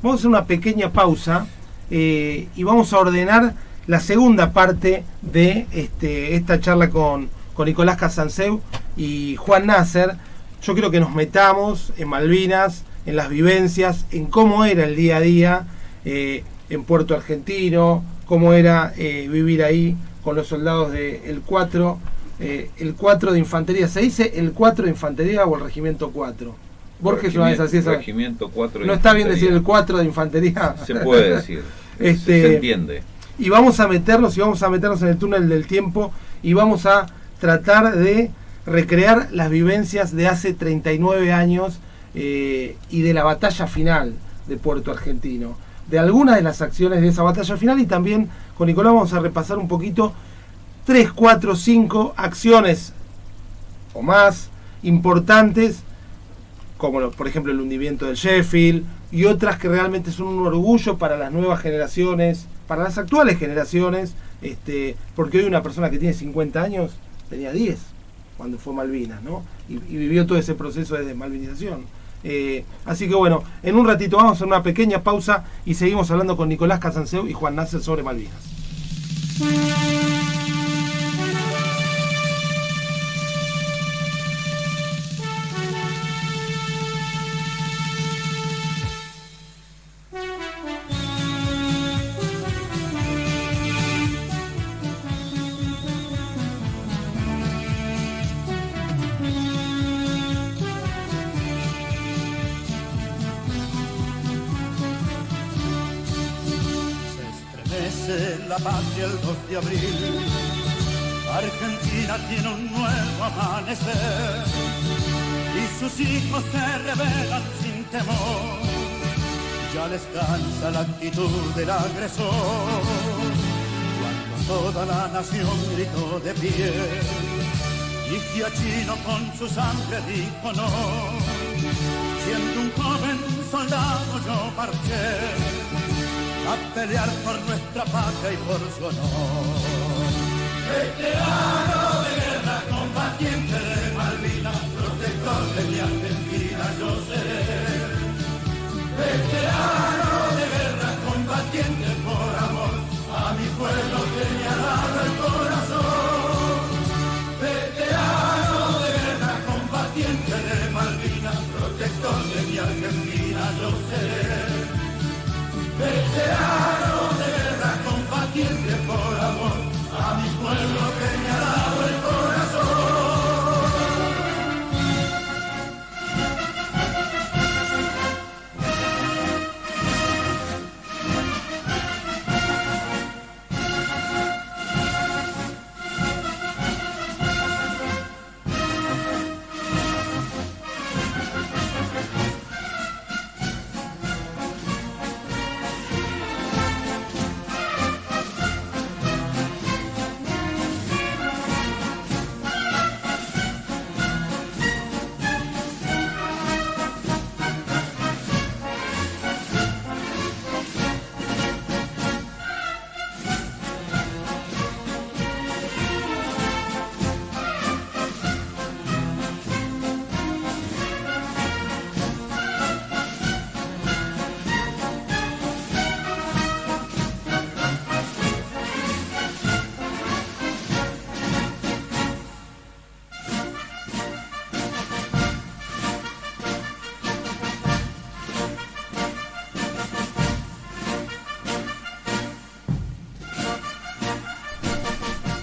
A: vamos a hacer una pequeña pausa y vamos a ordenar la segunda parte de esta charla con Nicolás Casanseu y Juan Nasser. Yo quiero que nos metamos en Malvinas, en las vivencias, en cómo era el día a día en Puerto Argentino, cómo era vivir ahí con los soldados del 4, el 4 de Infantería. ¿Se dice el 4 de Infantería o el Regimiento 4? Borges una vez así.
C: Regimiento 4 de
A: ¿No está bien decir el 4 de Infantería?
C: Se puede decir, se entiende.
A: Y vamos a meternos en el túnel del tiempo, y vamos a tratar de recrear las vivencias de hace 39 años y de la batalla final de Puerto Argentino, de algunas de las acciones de esa batalla final, y también con Nicolás vamos a repasar un poquito 3, 4, 5 acciones o más importantes, como por ejemplo el hundimiento del Sheffield, y otras que realmente son un orgullo para las nuevas generaciones, para las actuales generaciones, porque hoy una persona que tiene 50 años tenía 10 cuando fue Malvinas, ¿no? Y vivió todo ese proceso de desmalvinización. Así que bueno, en un ratito vamos a hacer una pequeña pausa y seguimos hablando con Nicolás Casanseu y Juan Nasser sobre Malvinas.
E: La patria el 2 de abril, Argentina tiene un nuevo amanecer y sus hijos se rebelan sin temor, ya les cansa la actitud del agresor, cuando toda la nación gritó de pie y Giachino con su sangre dijo no, siendo un joven soldado yo marché a pelear por nuestra patria y por su honor. Veterano de guerra, combatiente de Malvinas, protector de mi Argentina yo seré. Veterano de guerra, combatiente por amor, a mi pueblo que me ha dado el corazón. Veterano de guerra, combatiente de Malvinas, protector de mi Argentina yo seré. Veterano de guerra, combatiente por amor, a mi pueblo que me ha dado el corazón.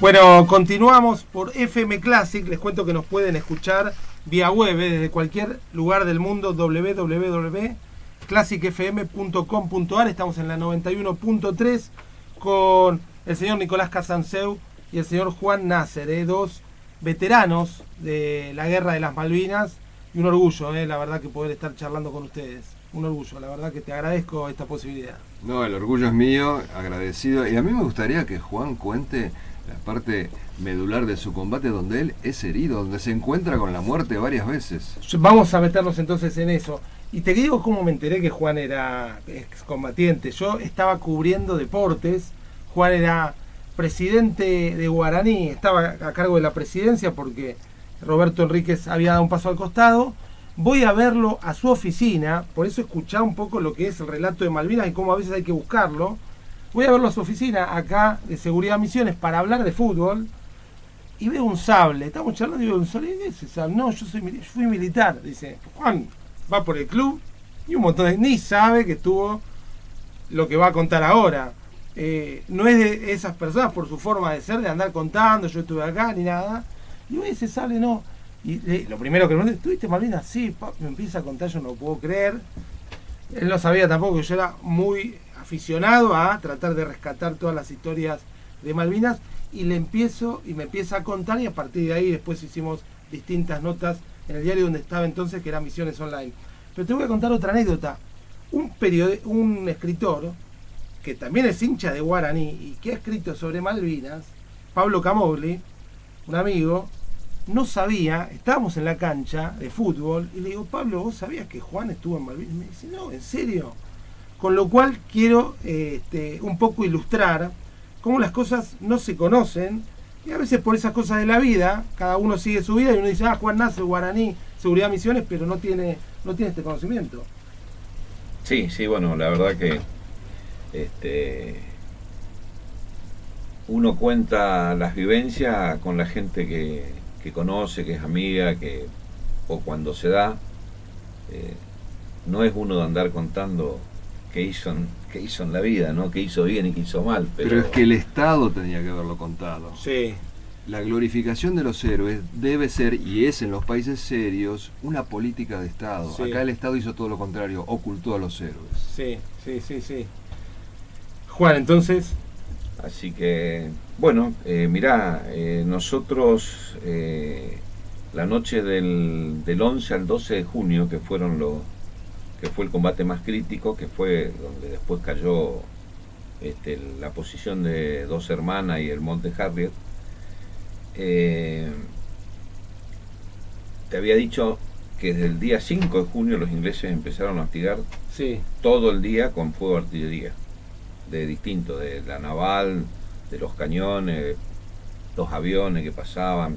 A: Bueno, continuamos por FM Classic. Les cuento que nos pueden escuchar vía web desde cualquier lugar del mundo, www.classicfm.com.ar. Estamos en la 91.3 con el señor Nicolás Casanseu y el señor Juan Nasser, dos veteranos de la Guerra de las Malvinas, y un orgullo, la verdad, que poder estar charlando con ustedes. Un orgullo, la verdad que te agradezco esta posibilidad.
B: No, el orgullo es mío, agradecido. Y a mí me gustaría que Juan cuente la parte medular de su combate, donde él es herido, donde se encuentra con la muerte varias veces.
A: Vamos a meternos entonces en eso. Y te digo cómo me enteré que Juan era excombatiente. Yo estaba cubriendo deportes. Juan era presidente de Guaraní, estaba a cargo de la presidencia porque Roberto Enríquez había dado un paso al costado. Voy a verlo a su oficina, por eso escuchá un poco lo que es el relato de Malvinas y cómo a veces hay que buscarlo. Voy a verlo a su oficina acá de Seguridad Misiones para hablar de fútbol y veo un sable. Estamos charlando y veo un sable. ¿Qué es ese sable? No, yo fui militar. Dice, Juan va por el club y un montón de... Ni sabe que tuvo lo que va a contar ahora. No es de esas personas por su forma de ser, de andar contando, yo estuve acá, ni nada. Y ese sable no. Y lo primero que me pregunté, ¿tuviste Malvinas? Sí, me empieza a contar, yo no lo puedo creer. Él no sabía tampoco que yo era muy aficionado a tratar de rescatar todas las historias de Malvinas, y me empieza a contar, y a partir de ahí después hicimos distintas notas en el diario donde estaba entonces, que era Misiones Online. Pero te voy a contar otra anécdota. Un escritor que también es hincha de Guaraní y que ha escrito sobre Malvinas, Pablo Camogli, un amigo, no sabía, estábamos en la cancha de fútbol y le digo, Pablo, ¿vos sabías que Juan estuvo en Malvinas? Y me dice, no, ¿en serio? Con lo cual quiero un poco ilustrar cómo las cosas no se conocen, Y a veces por esas cosas de la vida, cada uno sigue su vida y uno dice, Juan Nasser, Guaraní, Seguridad Misiones, pero no tiene este conocimiento.
C: Sí, bueno, la verdad que uno cuenta las vivencias con la gente que conoce, que es amiga, o cuando se da, no es uno de andar contando qué hizo en la vida, ¿no? Qué hizo bien y qué hizo mal.
B: Pero es que el Estado tenía que haberlo contado.
A: Sí.
B: La glorificación de los héroes debe ser, y es en los países serios, una política de Estado.
A: Sí.
B: Acá el Estado hizo todo lo contrario, ocultó a los héroes.
A: Sí. Juan, entonces...
C: Así que, bueno, mirá, nosotros la noche del 11 al 12 de junio, que fue el combate más crítico, que fue donde después cayó la posición de Dos Hermanas y el Monte Harriet, te había dicho que desde el día 5 de junio los ingleses empezaron a hostigar todo el día con fuego de artillería, de la naval, de los cañones, los aviones que pasaban.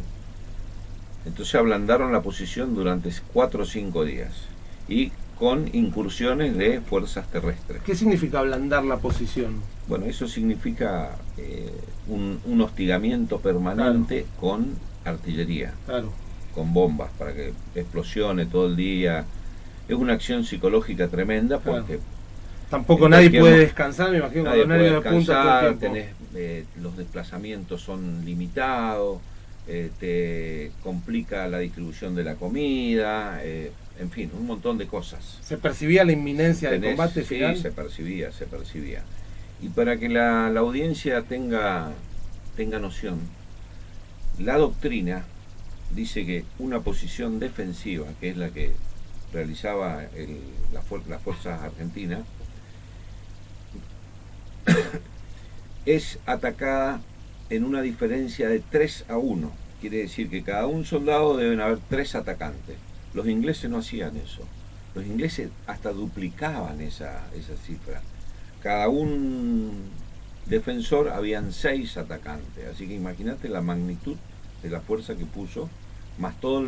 C: Entonces ablandaron la posición durante 4 o 5 días y con incursiones de fuerzas terrestres.
A: ¿Qué significa ablandar la posición?
C: Bueno, eso significa un hostigamiento permanente con artillería, con bombas, para que explosione todo el día. Es una acción psicológica tremenda porque...
A: Tampoco nadie puede descansar, me imagino,
C: nadie
A: con
C: puede
A: nervios de punta todo el
C: tenés, los desplazamientos son limitados, te complica la distribución de la comida, en fin, un montón de cosas.
A: ¿Se percibía la inminencia del combate final?
C: Sí, se percibía. Y para que la audiencia tenga noción, la doctrina dice que una posición defensiva, que es la que realizaba las fuerzas argentinas, es atacada en una diferencia de 3-1. Quiere decir que cada un soldado deben haber 3 atacantes. Los ingleses no hacían eso. Los ingleses hasta duplicaban esa cifra. Cada un defensor habían 6 atacantes. Así que imagínate la magnitud de la fuerza que puso, más todo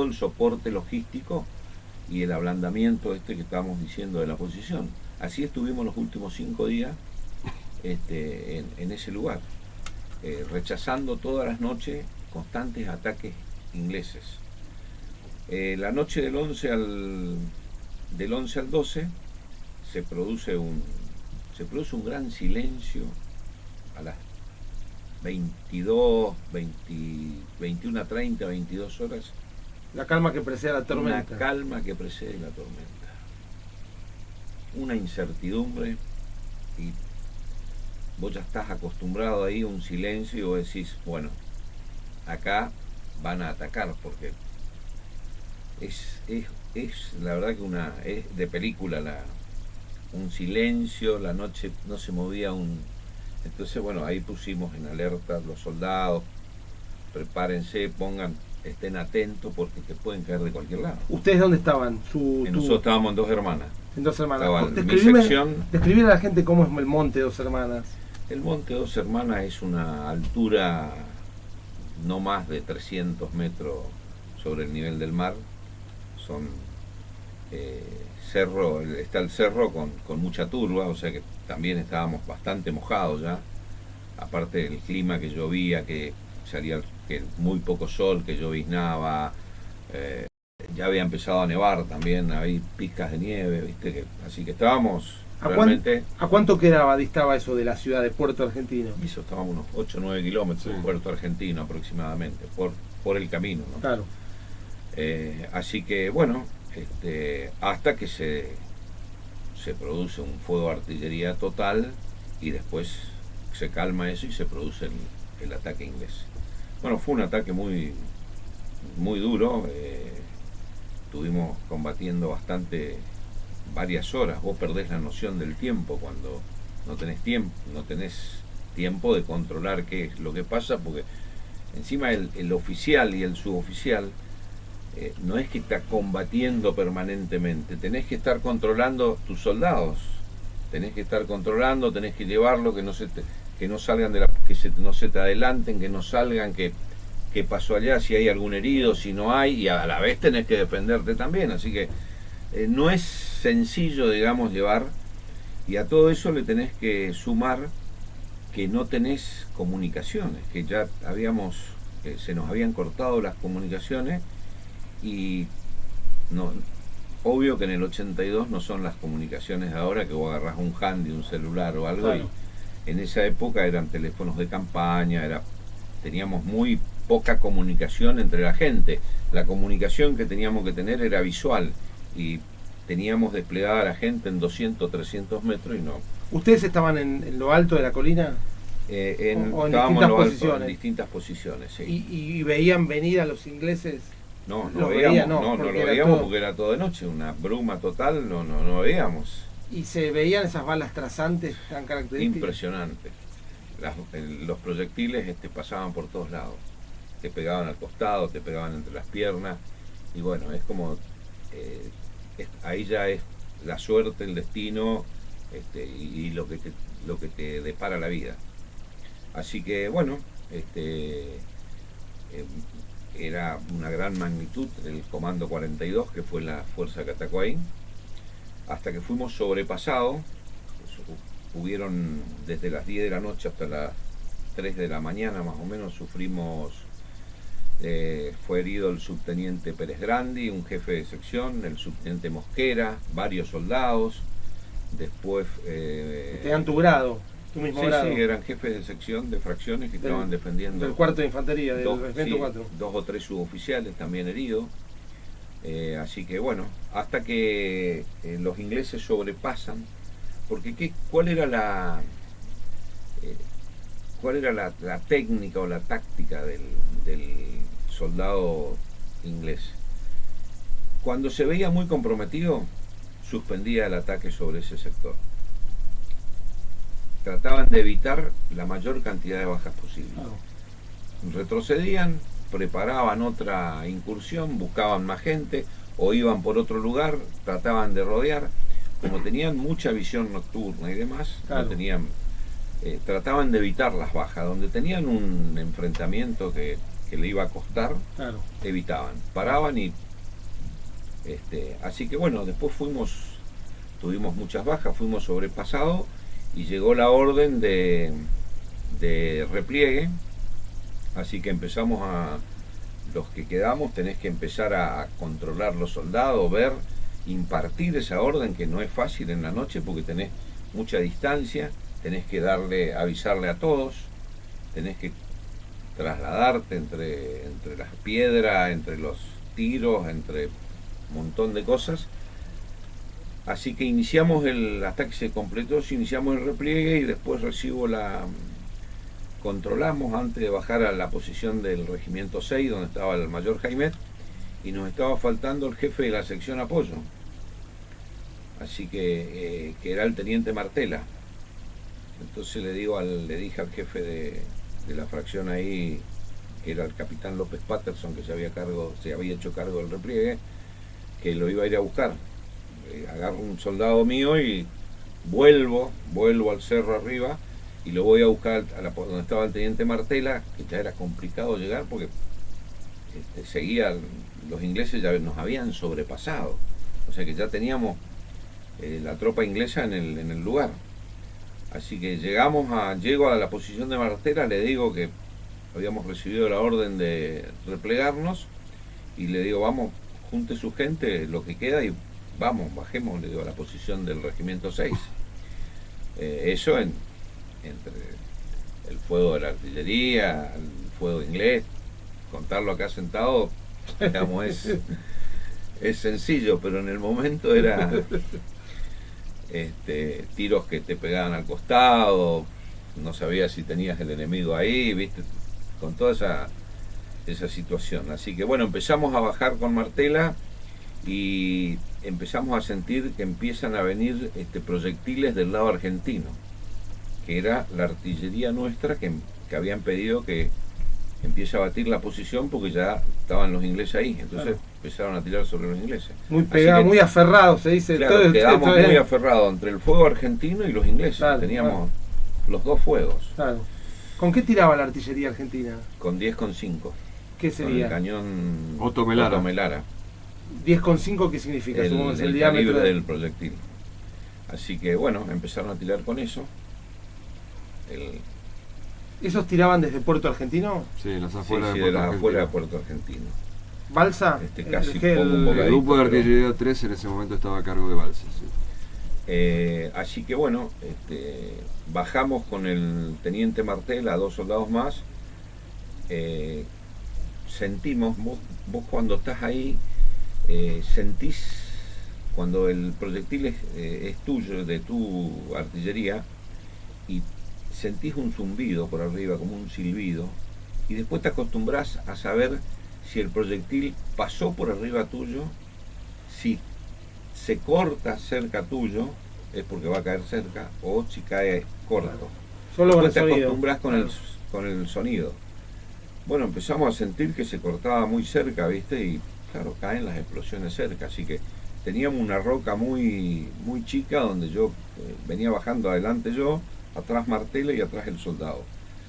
C: el soporte logístico y el ablandamiento que estábamos diciendo de la posición. Así estuvimos los últimos 5 días en ese lugar, rechazando todas las noches constantes ataques ingleses. La noche del 11 al 12 se produce un gran silencio a las 21:30, 22 horas.
A: La calma que precede la tormenta.
C: Una calma que precede la tormenta. Una incertidumbre, y vos ya estás acostumbrado ahí a un silencio y vos decís, bueno, acá van a atacar, porque es la verdad que es de película, un silencio, la noche no se movía entonces bueno, ahí pusimos en alerta los soldados, prepárense, estén atentos porque te pueden caer de cualquier lado.
A: ¿Ustedes dónde estaban?
C: Nosotros estábamos en Dos Hermanas.
A: En Dos Hermanas.
C: Describir
A: a la gente cómo es el monte Dos Hermanas.
C: El monte Dos Hermanas es una altura no más de 300 metros sobre el nivel del mar. Son está el cerro con mucha turba, o sea que también estábamos bastante mojados ya. Aparte del clima que llovía, que muy poco sol, que lloviznaba, ya había empezado a nevar también, había pizcas de nieve, ¿viste? Así que estábamos realmente...
A: ¿A cuánto distaba eso de la ciudad de Puerto Argentino?
C: Y eso estábamos unos 8 o 9 kilómetros de Puerto Argentino aproximadamente, por el camino, ¿no?
A: Claro.
C: Así que bueno, hasta que se produce un fuego de artillería total y después se calma eso y se produce el ataque inglés. Bueno, fue un ataque muy, muy duro, estuvimos combatiendo varias horas. Vos perdés la noción del tiempo cuando no tenés tiempo de controlar qué es lo que pasa, porque encima el oficial y el suboficial no es que está combatiendo permanentemente, tenés que estar controlando tus soldados, tenés que estar controlando, tenés que llevarlo, que que no salgan no se te adelanten, que no salgan, que pasó allá, si hay algún herido, si no hay, y a la vez tenés que defenderte también, así que no es sencillo, digamos, llevar, y a todo eso le tenés que sumar que no tenés comunicaciones, que ya se nos habían cortado las comunicaciones, y no, obvio que en el 82 no son las comunicaciones de ahora, que vos agarrás un handy, un celular o algo, claro. Y en esa época eran teléfonos de campaña, teníamos muy poca comunicación entre la gente. La comunicación que teníamos que tener era visual, y teníamos desplegada a la gente en 200, 300 metros y no.
A: ¿Ustedes estaban en lo alto de la colina? ¿O en distintas posiciones?
C: En distintas posiciones, sí.
A: ¿Y veían venir a los ingleses?
C: No lo veíamos porque era todo de noche, una bruma total, no veíamos.
A: ¿Y se veían esas balas trazantes tan características?
C: Impresionante. Los proyectiles pasaban por todos lados. Te pegaban al costado, te pegaban entre las piernas, y bueno, es como ahí ya es la suerte, el destino, y lo que te depara la vida. Así que bueno, era una gran magnitud el Comando 42, que fue la fuerza que atacó ahí, hasta que fuimos sobrepasados. Hubieron desde las 10 de la noche hasta las 3 de la mañana más o menos, sufrimos, fue herido el subteniente Pérez Grandi, un jefe de sección, el subteniente Mosquera, varios soldados. Después
A: ¿tenían tu grado? ¿Tu mismo grado?
C: Sí, eran jefes de sección de fracciones que estaban defendiendo.
A: Del cuarto de infantería, del regimiento 4.
C: 2 o 3 suboficiales también heridos. Así que bueno, hasta que los ingleses sobrepasan, porque ¿cuál era la técnica o la táctica del soldado inglés? Cuando se veía muy comprometido, suspendía el ataque sobre ese sector. Trataban de evitar la mayor cantidad de bajas posible. Retrocedían, preparaban otra incursión, buscaban más gente, o iban por otro lugar, trataban de rodear. Como tenían mucha visión nocturna y demás, claro, trataban de evitar las bajas. Donde tenían un enfrentamiento que le iba a costar, claro, evitaban, paraban y así que bueno, después tuvimos muchas bajas, fuimos sobrepasados, y llegó la orden de repliegue. Así que empezamos los que quedamos, tenés que empezar a controlar los soldados, impartir esa orden, que no es fácil en la noche porque tenés mucha distancia, tenés que avisarle a todos, tenés que trasladarte entre las piedras, entre los tiros, entre un montón de cosas. Así que hasta que se completó, iniciamos el repliegue, y después controlamos antes de bajar a la posición del regimiento 6, donde estaba el mayor Jaimet, y nos estaba faltando el jefe de la sección apoyo, así que era el teniente Martela. Entonces le dije al jefe de la fracción ahí, que era el capitán López Patterson, que se había hecho cargo del repliegue, que lo iba a ir a buscar. Agarro un soldado mío y vuelvo al cerro arriba, y lo voy a buscar donde estaba el teniente Martela, que ya era complicado llegar porque los ingleses ya nos habían sobrepasado, o sea que ya teníamos la tropa inglesa en el lugar. Así que llego a la posición de Martela, le digo que habíamos recibido la orden de replegarnos, y le digo, vamos, junte su gente, lo que queda, y bajemos, le digo, a la posición del regimiento 6. Eso entre el fuego de la artillería, el fuego inglés, contarlo acá sentado, digamos, es sencillo, pero en el momento era tiros que te pegaban al costado, no sabías si tenías el enemigo ahí, viste, con toda esa situación. Así que bueno, empezamos a bajar con Martela, y empezamos a sentir que empiezan a venir proyectiles del lado argentino, que era la artillería nuestra, que habían pedido que empiece a batir la posición porque ya estaban los ingleses ahí. Entonces claro, empezaron a tirar sobre los ingleses.
A: Muy pegados, muy aferrados, se dice.
C: Claro, quedamos muy aferrados entre el fuego argentino y los ingleses. Claro, teníamos los dos fuegos,
A: Claro. ¿Con qué tiraba la artillería argentina?
C: con 10,5.
A: ¿Qué
C: Con el
A: sería?
C: cañón
B: Otto Melara.
A: 10,5, ¿qué significa? Supongo que es el
C: el
A: diámetro
C: calibre del proyectil. Así que bueno, empezaron a tirar con eso.
A: ¿Esos tiraban desde Puerto Argentino?
B: Sí, las
C: Sí,
B: afueras
C: sí,
B: de
C: de
B: Puerto
C: las
B: Argentino.
C: afuera de Puerto Argentino.
A: ¿Balsa?
C: Casi
A: El-
C: un poco
B: El
C: ahí.
B: grupo de
C: pero-
B: artillería 3 en ese momento estaba a cargo de Balsa. Sí.
C: Así que bueno, bajamos con el teniente Martel a 2 soldados más. Sentimos, vos cuando estás ahí, sentís cuando el proyectil es tuyo, de tu artillería, y sentís un zumbido por arriba, como un silbido, y después te acostumbras a saber si el proyectil pasó por arriba tuyo, si se corta cerca tuyo, es porque va a caer cerca, o si cae corto.
A: Solo con el
C: Después te
A: sonido.
C: acostumbras con el sonido. Bueno, empezamos a sentir que se cortaba muy cerca, ¿viste? Y claro, caen las explosiones cerca, así que teníamos una roca muy, muy chica donde yo venía bajando adelante yo, atrás Martela y atrás el soldado.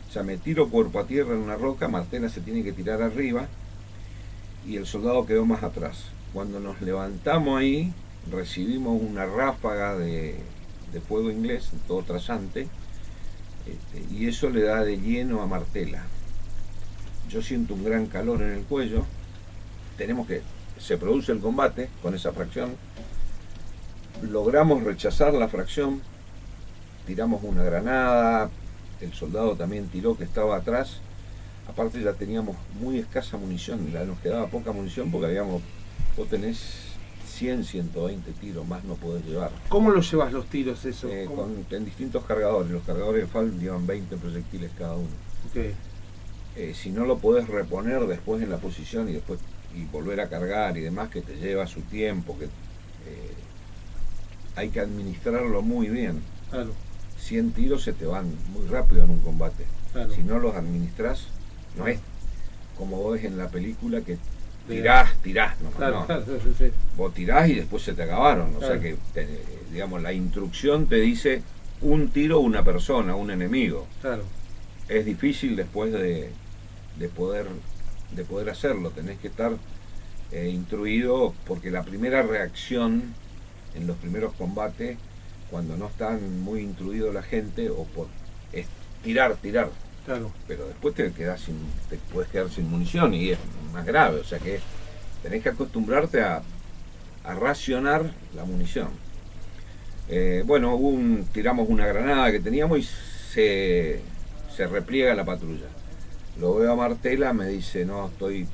C: O sea, me tiro cuerpo a tierra en una roca, Martela se tiene que tirar arriba y el soldado quedó más atrás. Cuando nos levantamos ahí, recibimos una ráfaga de fuego inglés, todo trasante, y eso le da de lleno a Martela. Yo siento un gran calor en el cuello, se produce el combate con esa fracción, logramos rechazar la fracción, tiramos una granada, el soldado también tiró que estaba atrás, aparte ya teníamos muy escasa munición, nos quedaba poca munición porque vos tenés 100, 120 tiros, más no podés llevar.
A: ¿Cómo los llevas los tiros eso?
C: En distintos cargadores, los cargadores de FAL llevan 20 proyectiles cada uno.
A: Ok.
C: Si no lo podés reponer después en la posición y volver a cargar y demás, que te lleva su tiempo, que hay que administrarlo muy bien.
A: Claro,
C: 100 tiros se te van muy rápido en un combate.
A: claro.
C: Si no los administrás, no es como vos ves en la película que tirás nomás,
A: Claro,
C: no.
A: claro, sí, sí.
C: Vos tirás y después se te acabaron. O
A: Claro.
C: sea que, digamos, la instrucción te dice un tiro, una persona, un enemigo.
A: Claro.
C: Es difícil después de poder hacerlo, tenés que estar instruido, porque la primera reacción en los primeros combates, cuando no están muy instruidos la gente, es tirar,
A: Claro.
C: pero después te puedes quedar sin munición y es más grave, o sea que tenés que acostumbrarte a racionar la munición. Bueno, tiramos una granada que teníamos y se repliega la patrulla. Lo veo a Martela, me dice, no, estoy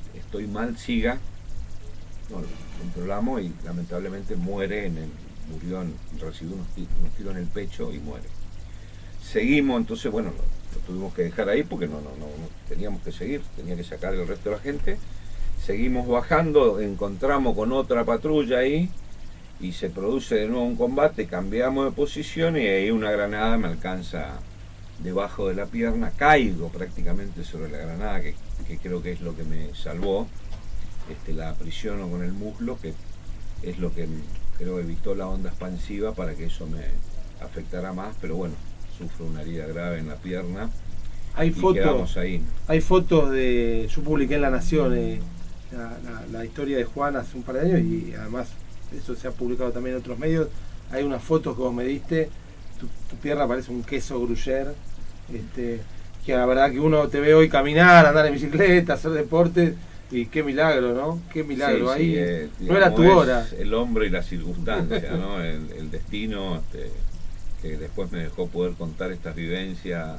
C: mal, siga. No, lo controlamos y lamentablemente recibió unos tiros en el pecho y muere. Seguimos, entonces bueno, lo tuvimos que dejar ahí porque no teníamos que seguir, tenía que sacar el resto de la gente. Seguimos bajando, encontramos con otra patrulla ahí y se produce de nuevo un combate, cambiamos de posición y ahí una granada me alcanza debajo de la pierna, caigo prácticamente sobre la granada, que creo que es lo que me salvó, la aprisiono con el muslo, que es lo que creo evitó la onda expansiva para que eso me afectara más, pero bueno, sufro una herida grave en la pierna.
A: Hay
C: y quedamos
A: fotos,
C: ahí.
A: yo publiqué en La Nación la historia de Juan hace un par de años y además eso se ha publicado también en otros medios. Hay unas fotos que vos me diste, tu pierna parece un queso gruyère, que la verdad que uno te ve hoy caminar, andar en bicicleta, hacer deporte, y qué milagro, ¿no? Qué milagro,
C: Sí,
A: ahí
C: sí,
A: no era tu
C: es
A: hora.
C: El hombre y la circunstancia, ¿no? El destino, que después me dejó poder contar estas vivencias.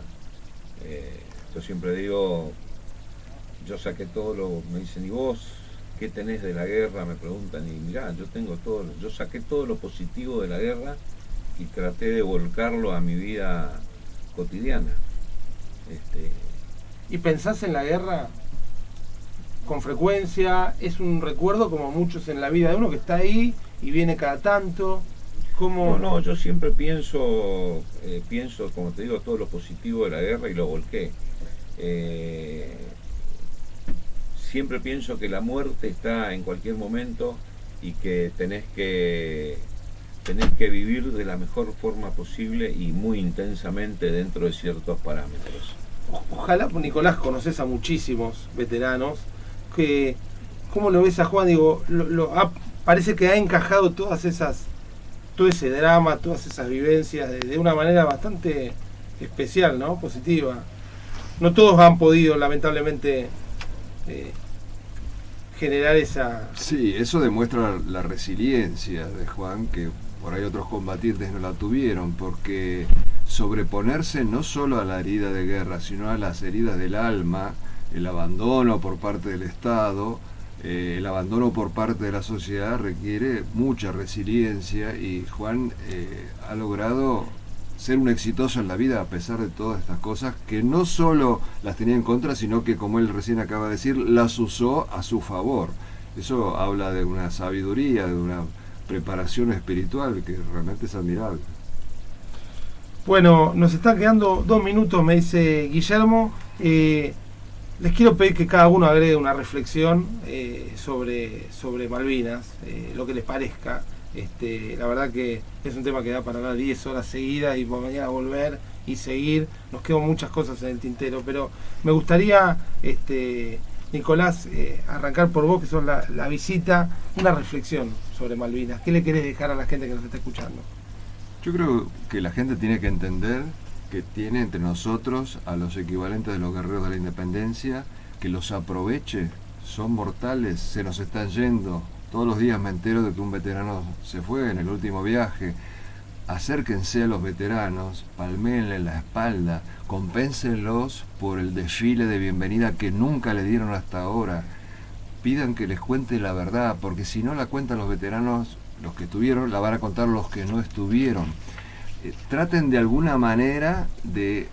C: Yo siempre digo, yo saqué me dicen, ¿y vos qué tenés de la guerra? Me preguntan, y mirá, yo saqué todo lo positivo de la guerra y traté de volcarlo a mi vida cotidiana.
A: ¿Y pensás en la guerra con frecuencia? ¿Es un recuerdo como muchos en la vida de uno que está ahí y viene cada tanto? ¿Cómo?
C: No, yo siempre pienso, como te digo, todo lo positivo de la guerra y lo volqué. Siempre pienso que la muerte está en cualquier momento y que tenés que tenés que vivir de la mejor forma posible y muy intensamente dentro de ciertos parámetros.
A: Ojalá, pues, Nicolás, conoces a muchísimos veteranos. ¿Cómo lo ves a Juan? Digo, parece que ha encajado todo ese drama, todas esas vivencias de una manera bastante especial, ¿no? Positiva. No todos han podido, lamentablemente, generar esa...
B: Sí, eso demuestra la resiliencia de Juan, que por ahí otros combatientes no la tuvieron, porque sobreponerse no solo a la herida de guerra, sino a las heridas del alma, el abandono por parte del Estado, el abandono por parte de la sociedad requiere mucha resiliencia, y Juan ha logrado ser un exitoso en la vida a pesar de todas estas cosas, que no solo las tenía en contra, sino que, como él recién acaba de decir, las usó a su favor. Eso habla de una sabiduría, de una preparación espiritual que realmente es admirable.
A: Bueno, nos están quedando 2 minutos, me dice Guillermo. Les quiero pedir que cada uno agregue una reflexión sobre Malvinas, lo que les parezca. La verdad que es un tema que da para hablar 10 horas seguidas y por mañana volver y seguir. Nos quedan muchas cosas en el tintero, pero me gustaría, Nicolás, arrancar por vos, que sos la visita, una reflexión sobre Malvinas. ¿Qué le querés dejar a la gente que nos está escuchando?
B: Yo creo que la gente tiene que entender que tiene entre nosotros a los equivalentes de los guerreros de la independencia, que los aproveche, son mortales, se nos están yendo. Todos los días me entero de que un veterano se fue en el último viaje. Acérquense a los veteranos, palméenle la espalda, compénsenlos por el desfile de bienvenida que nunca le dieron hasta ahora. Pidan que les cuente la verdad, porque si no la cuentan los veteranos, los que estuvieron, la van a contar los que no estuvieron. Traten de alguna manera de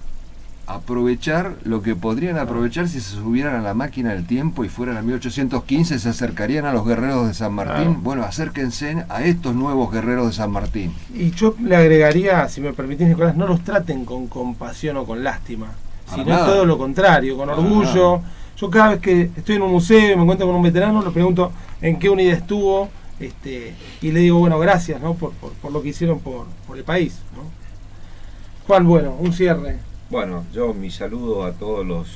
B: aprovechar lo que podrían aprovechar si se subieran a la máquina del tiempo y fueran a 1815, se acercarían a los guerreros de San Martín. Claro. Bueno, acérquense a estos nuevos guerreros de San Martín.
A: Y yo le agregaría, si me permitís, Nicolás, no los traten con compasión o con lástima, sino todo lo contrario, con orgullo. Yo cada vez que estoy en un museo y me encuentro con un veterano, le pregunto en qué unidad estuvo, y le digo, bueno, gracias, ¿no? por lo que hicieron por el país, ¿no? Juan, bueno, un cierre.
C: Bueno, yo mi saludo a todos los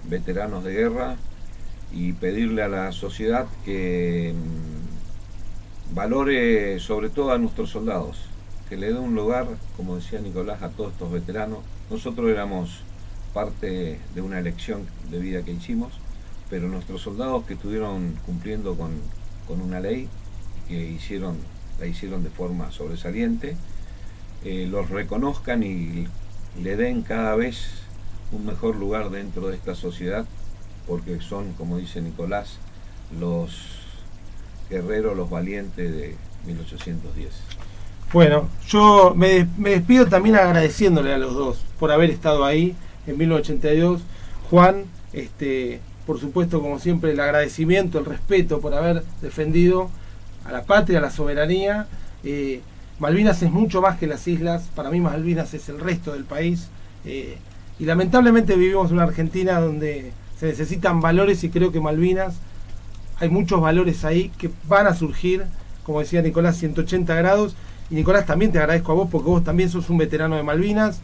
C: veteranos de guerra y pedirle a la sociedad que valore sobre todo a nuestros soldados, que le dé un lugar, como decía Nicolás, a todos estos veteranos. Nosotros éramos parte de una elección de vida que hicimos, pero nuestros soldados que estuvieron cumpliendo con una ley, que la hicieron de forma sobresaliente, los reconozcan y le den cada vez un mejor lugar dentro de esta sociedad, porque son, como dice Nicolás, los guerreros, los valientes de 1810.
A: Bueno, yo me despido también agradeciéndole a los dos por haber estado ahí en 1982. Juan, por supuesto, como siempre, el agradecimiento, el respeto por haber defendido a la patria, a la soberanía. Malvinas es mucho más que las islas. Para mí Malvinas es el resto del país, y lamentablemente vivimos en una Argentina donde se necesitan valores, y creo que Malvinas hay muchos valores ahí que van a surgir, como decía Nicolás, 180 grados. Y Nicolás, también te agradezco a vos, porque vos también sos un veterano de Malvinas,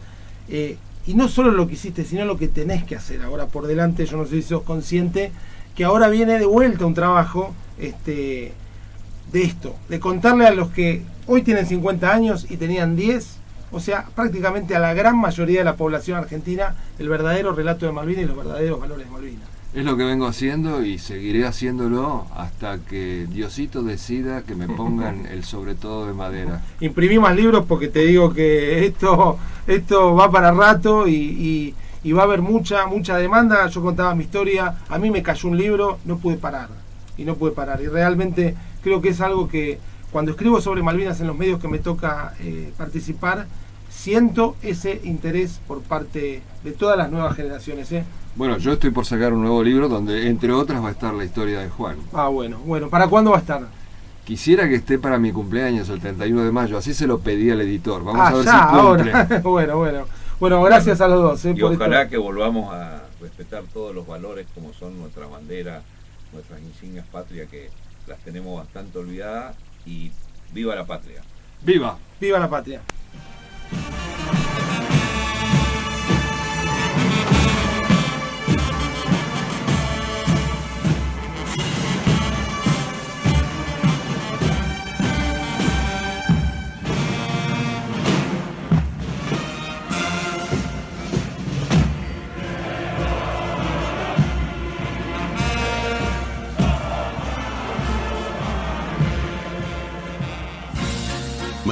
A: y no solo lo que hiciste, sino lo que tenés que hacer ahora por delante. Yo no sé si sos consciente que ahora viene de vuelta un trabajo de esto, de contarle a los que hoy tienen 50 años y tenían 10, o sea, prácticamente a la gran mayoría de la población argentina, el verdadero relato de Malvinas y los verdaderos valores de Malvinas.
B: Es lo que vengo haciendo y seguiré haciéndolo hasta que Diosito decida que me pongan el sobre todo de madera.
A: Imprimí más libros, porque te digo que esto va para rato, y va a haber mucha demanda. Yo contaba mi historia, a mí me cayó un libro, no pude parar, y realmente creo que es algo que cuando escribo sobre Malvinas en los medios que me toca participar, siento ese interés por parte de todas las nuevas generaciones.
B: Bueno, yo estoy por sacar un nuevo libro donde, entre otras, va a estar la historia de Juan.
A: Bueno, ¿para cuándo va a estar?
B: Quisiera que esté para mi cumpleaños, el 31 de mayo, así se lo pedí al editor. Vamos a ver si cumple.
A: Ahora. Bueno, gracias a los dos.
C: Y ojalá que volvamos a respetar todos los valores como son nuestra bandera, nuestras insignias patrias, que las tenemos bastante olvidadas, y viva la patria.
B: ¡Viva!
A: ¡Viva la patria!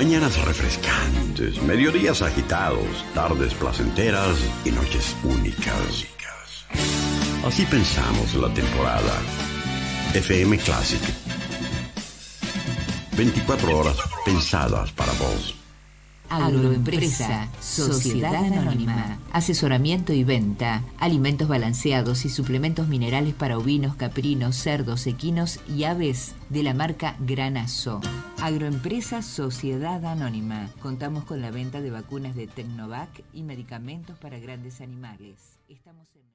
F: Mañanas refrescantes, mediodías agitados, tardes placenteras y noches únicas. Así pensamos la temporada. FM Classic. 24 horas pensadas para vos.
G: Agroempresa, Sociedad Anónima, asesoramiento y venta, alimentos balanceados y suplementos minerales para ovinos, caprinos, cerdos, equinos y aves de la marca Granazo. Agroempresa, Sociedad Anónima. Contamos con la venta de vacunas de Tecnovac y medicamentos para grandes animales. Estamos en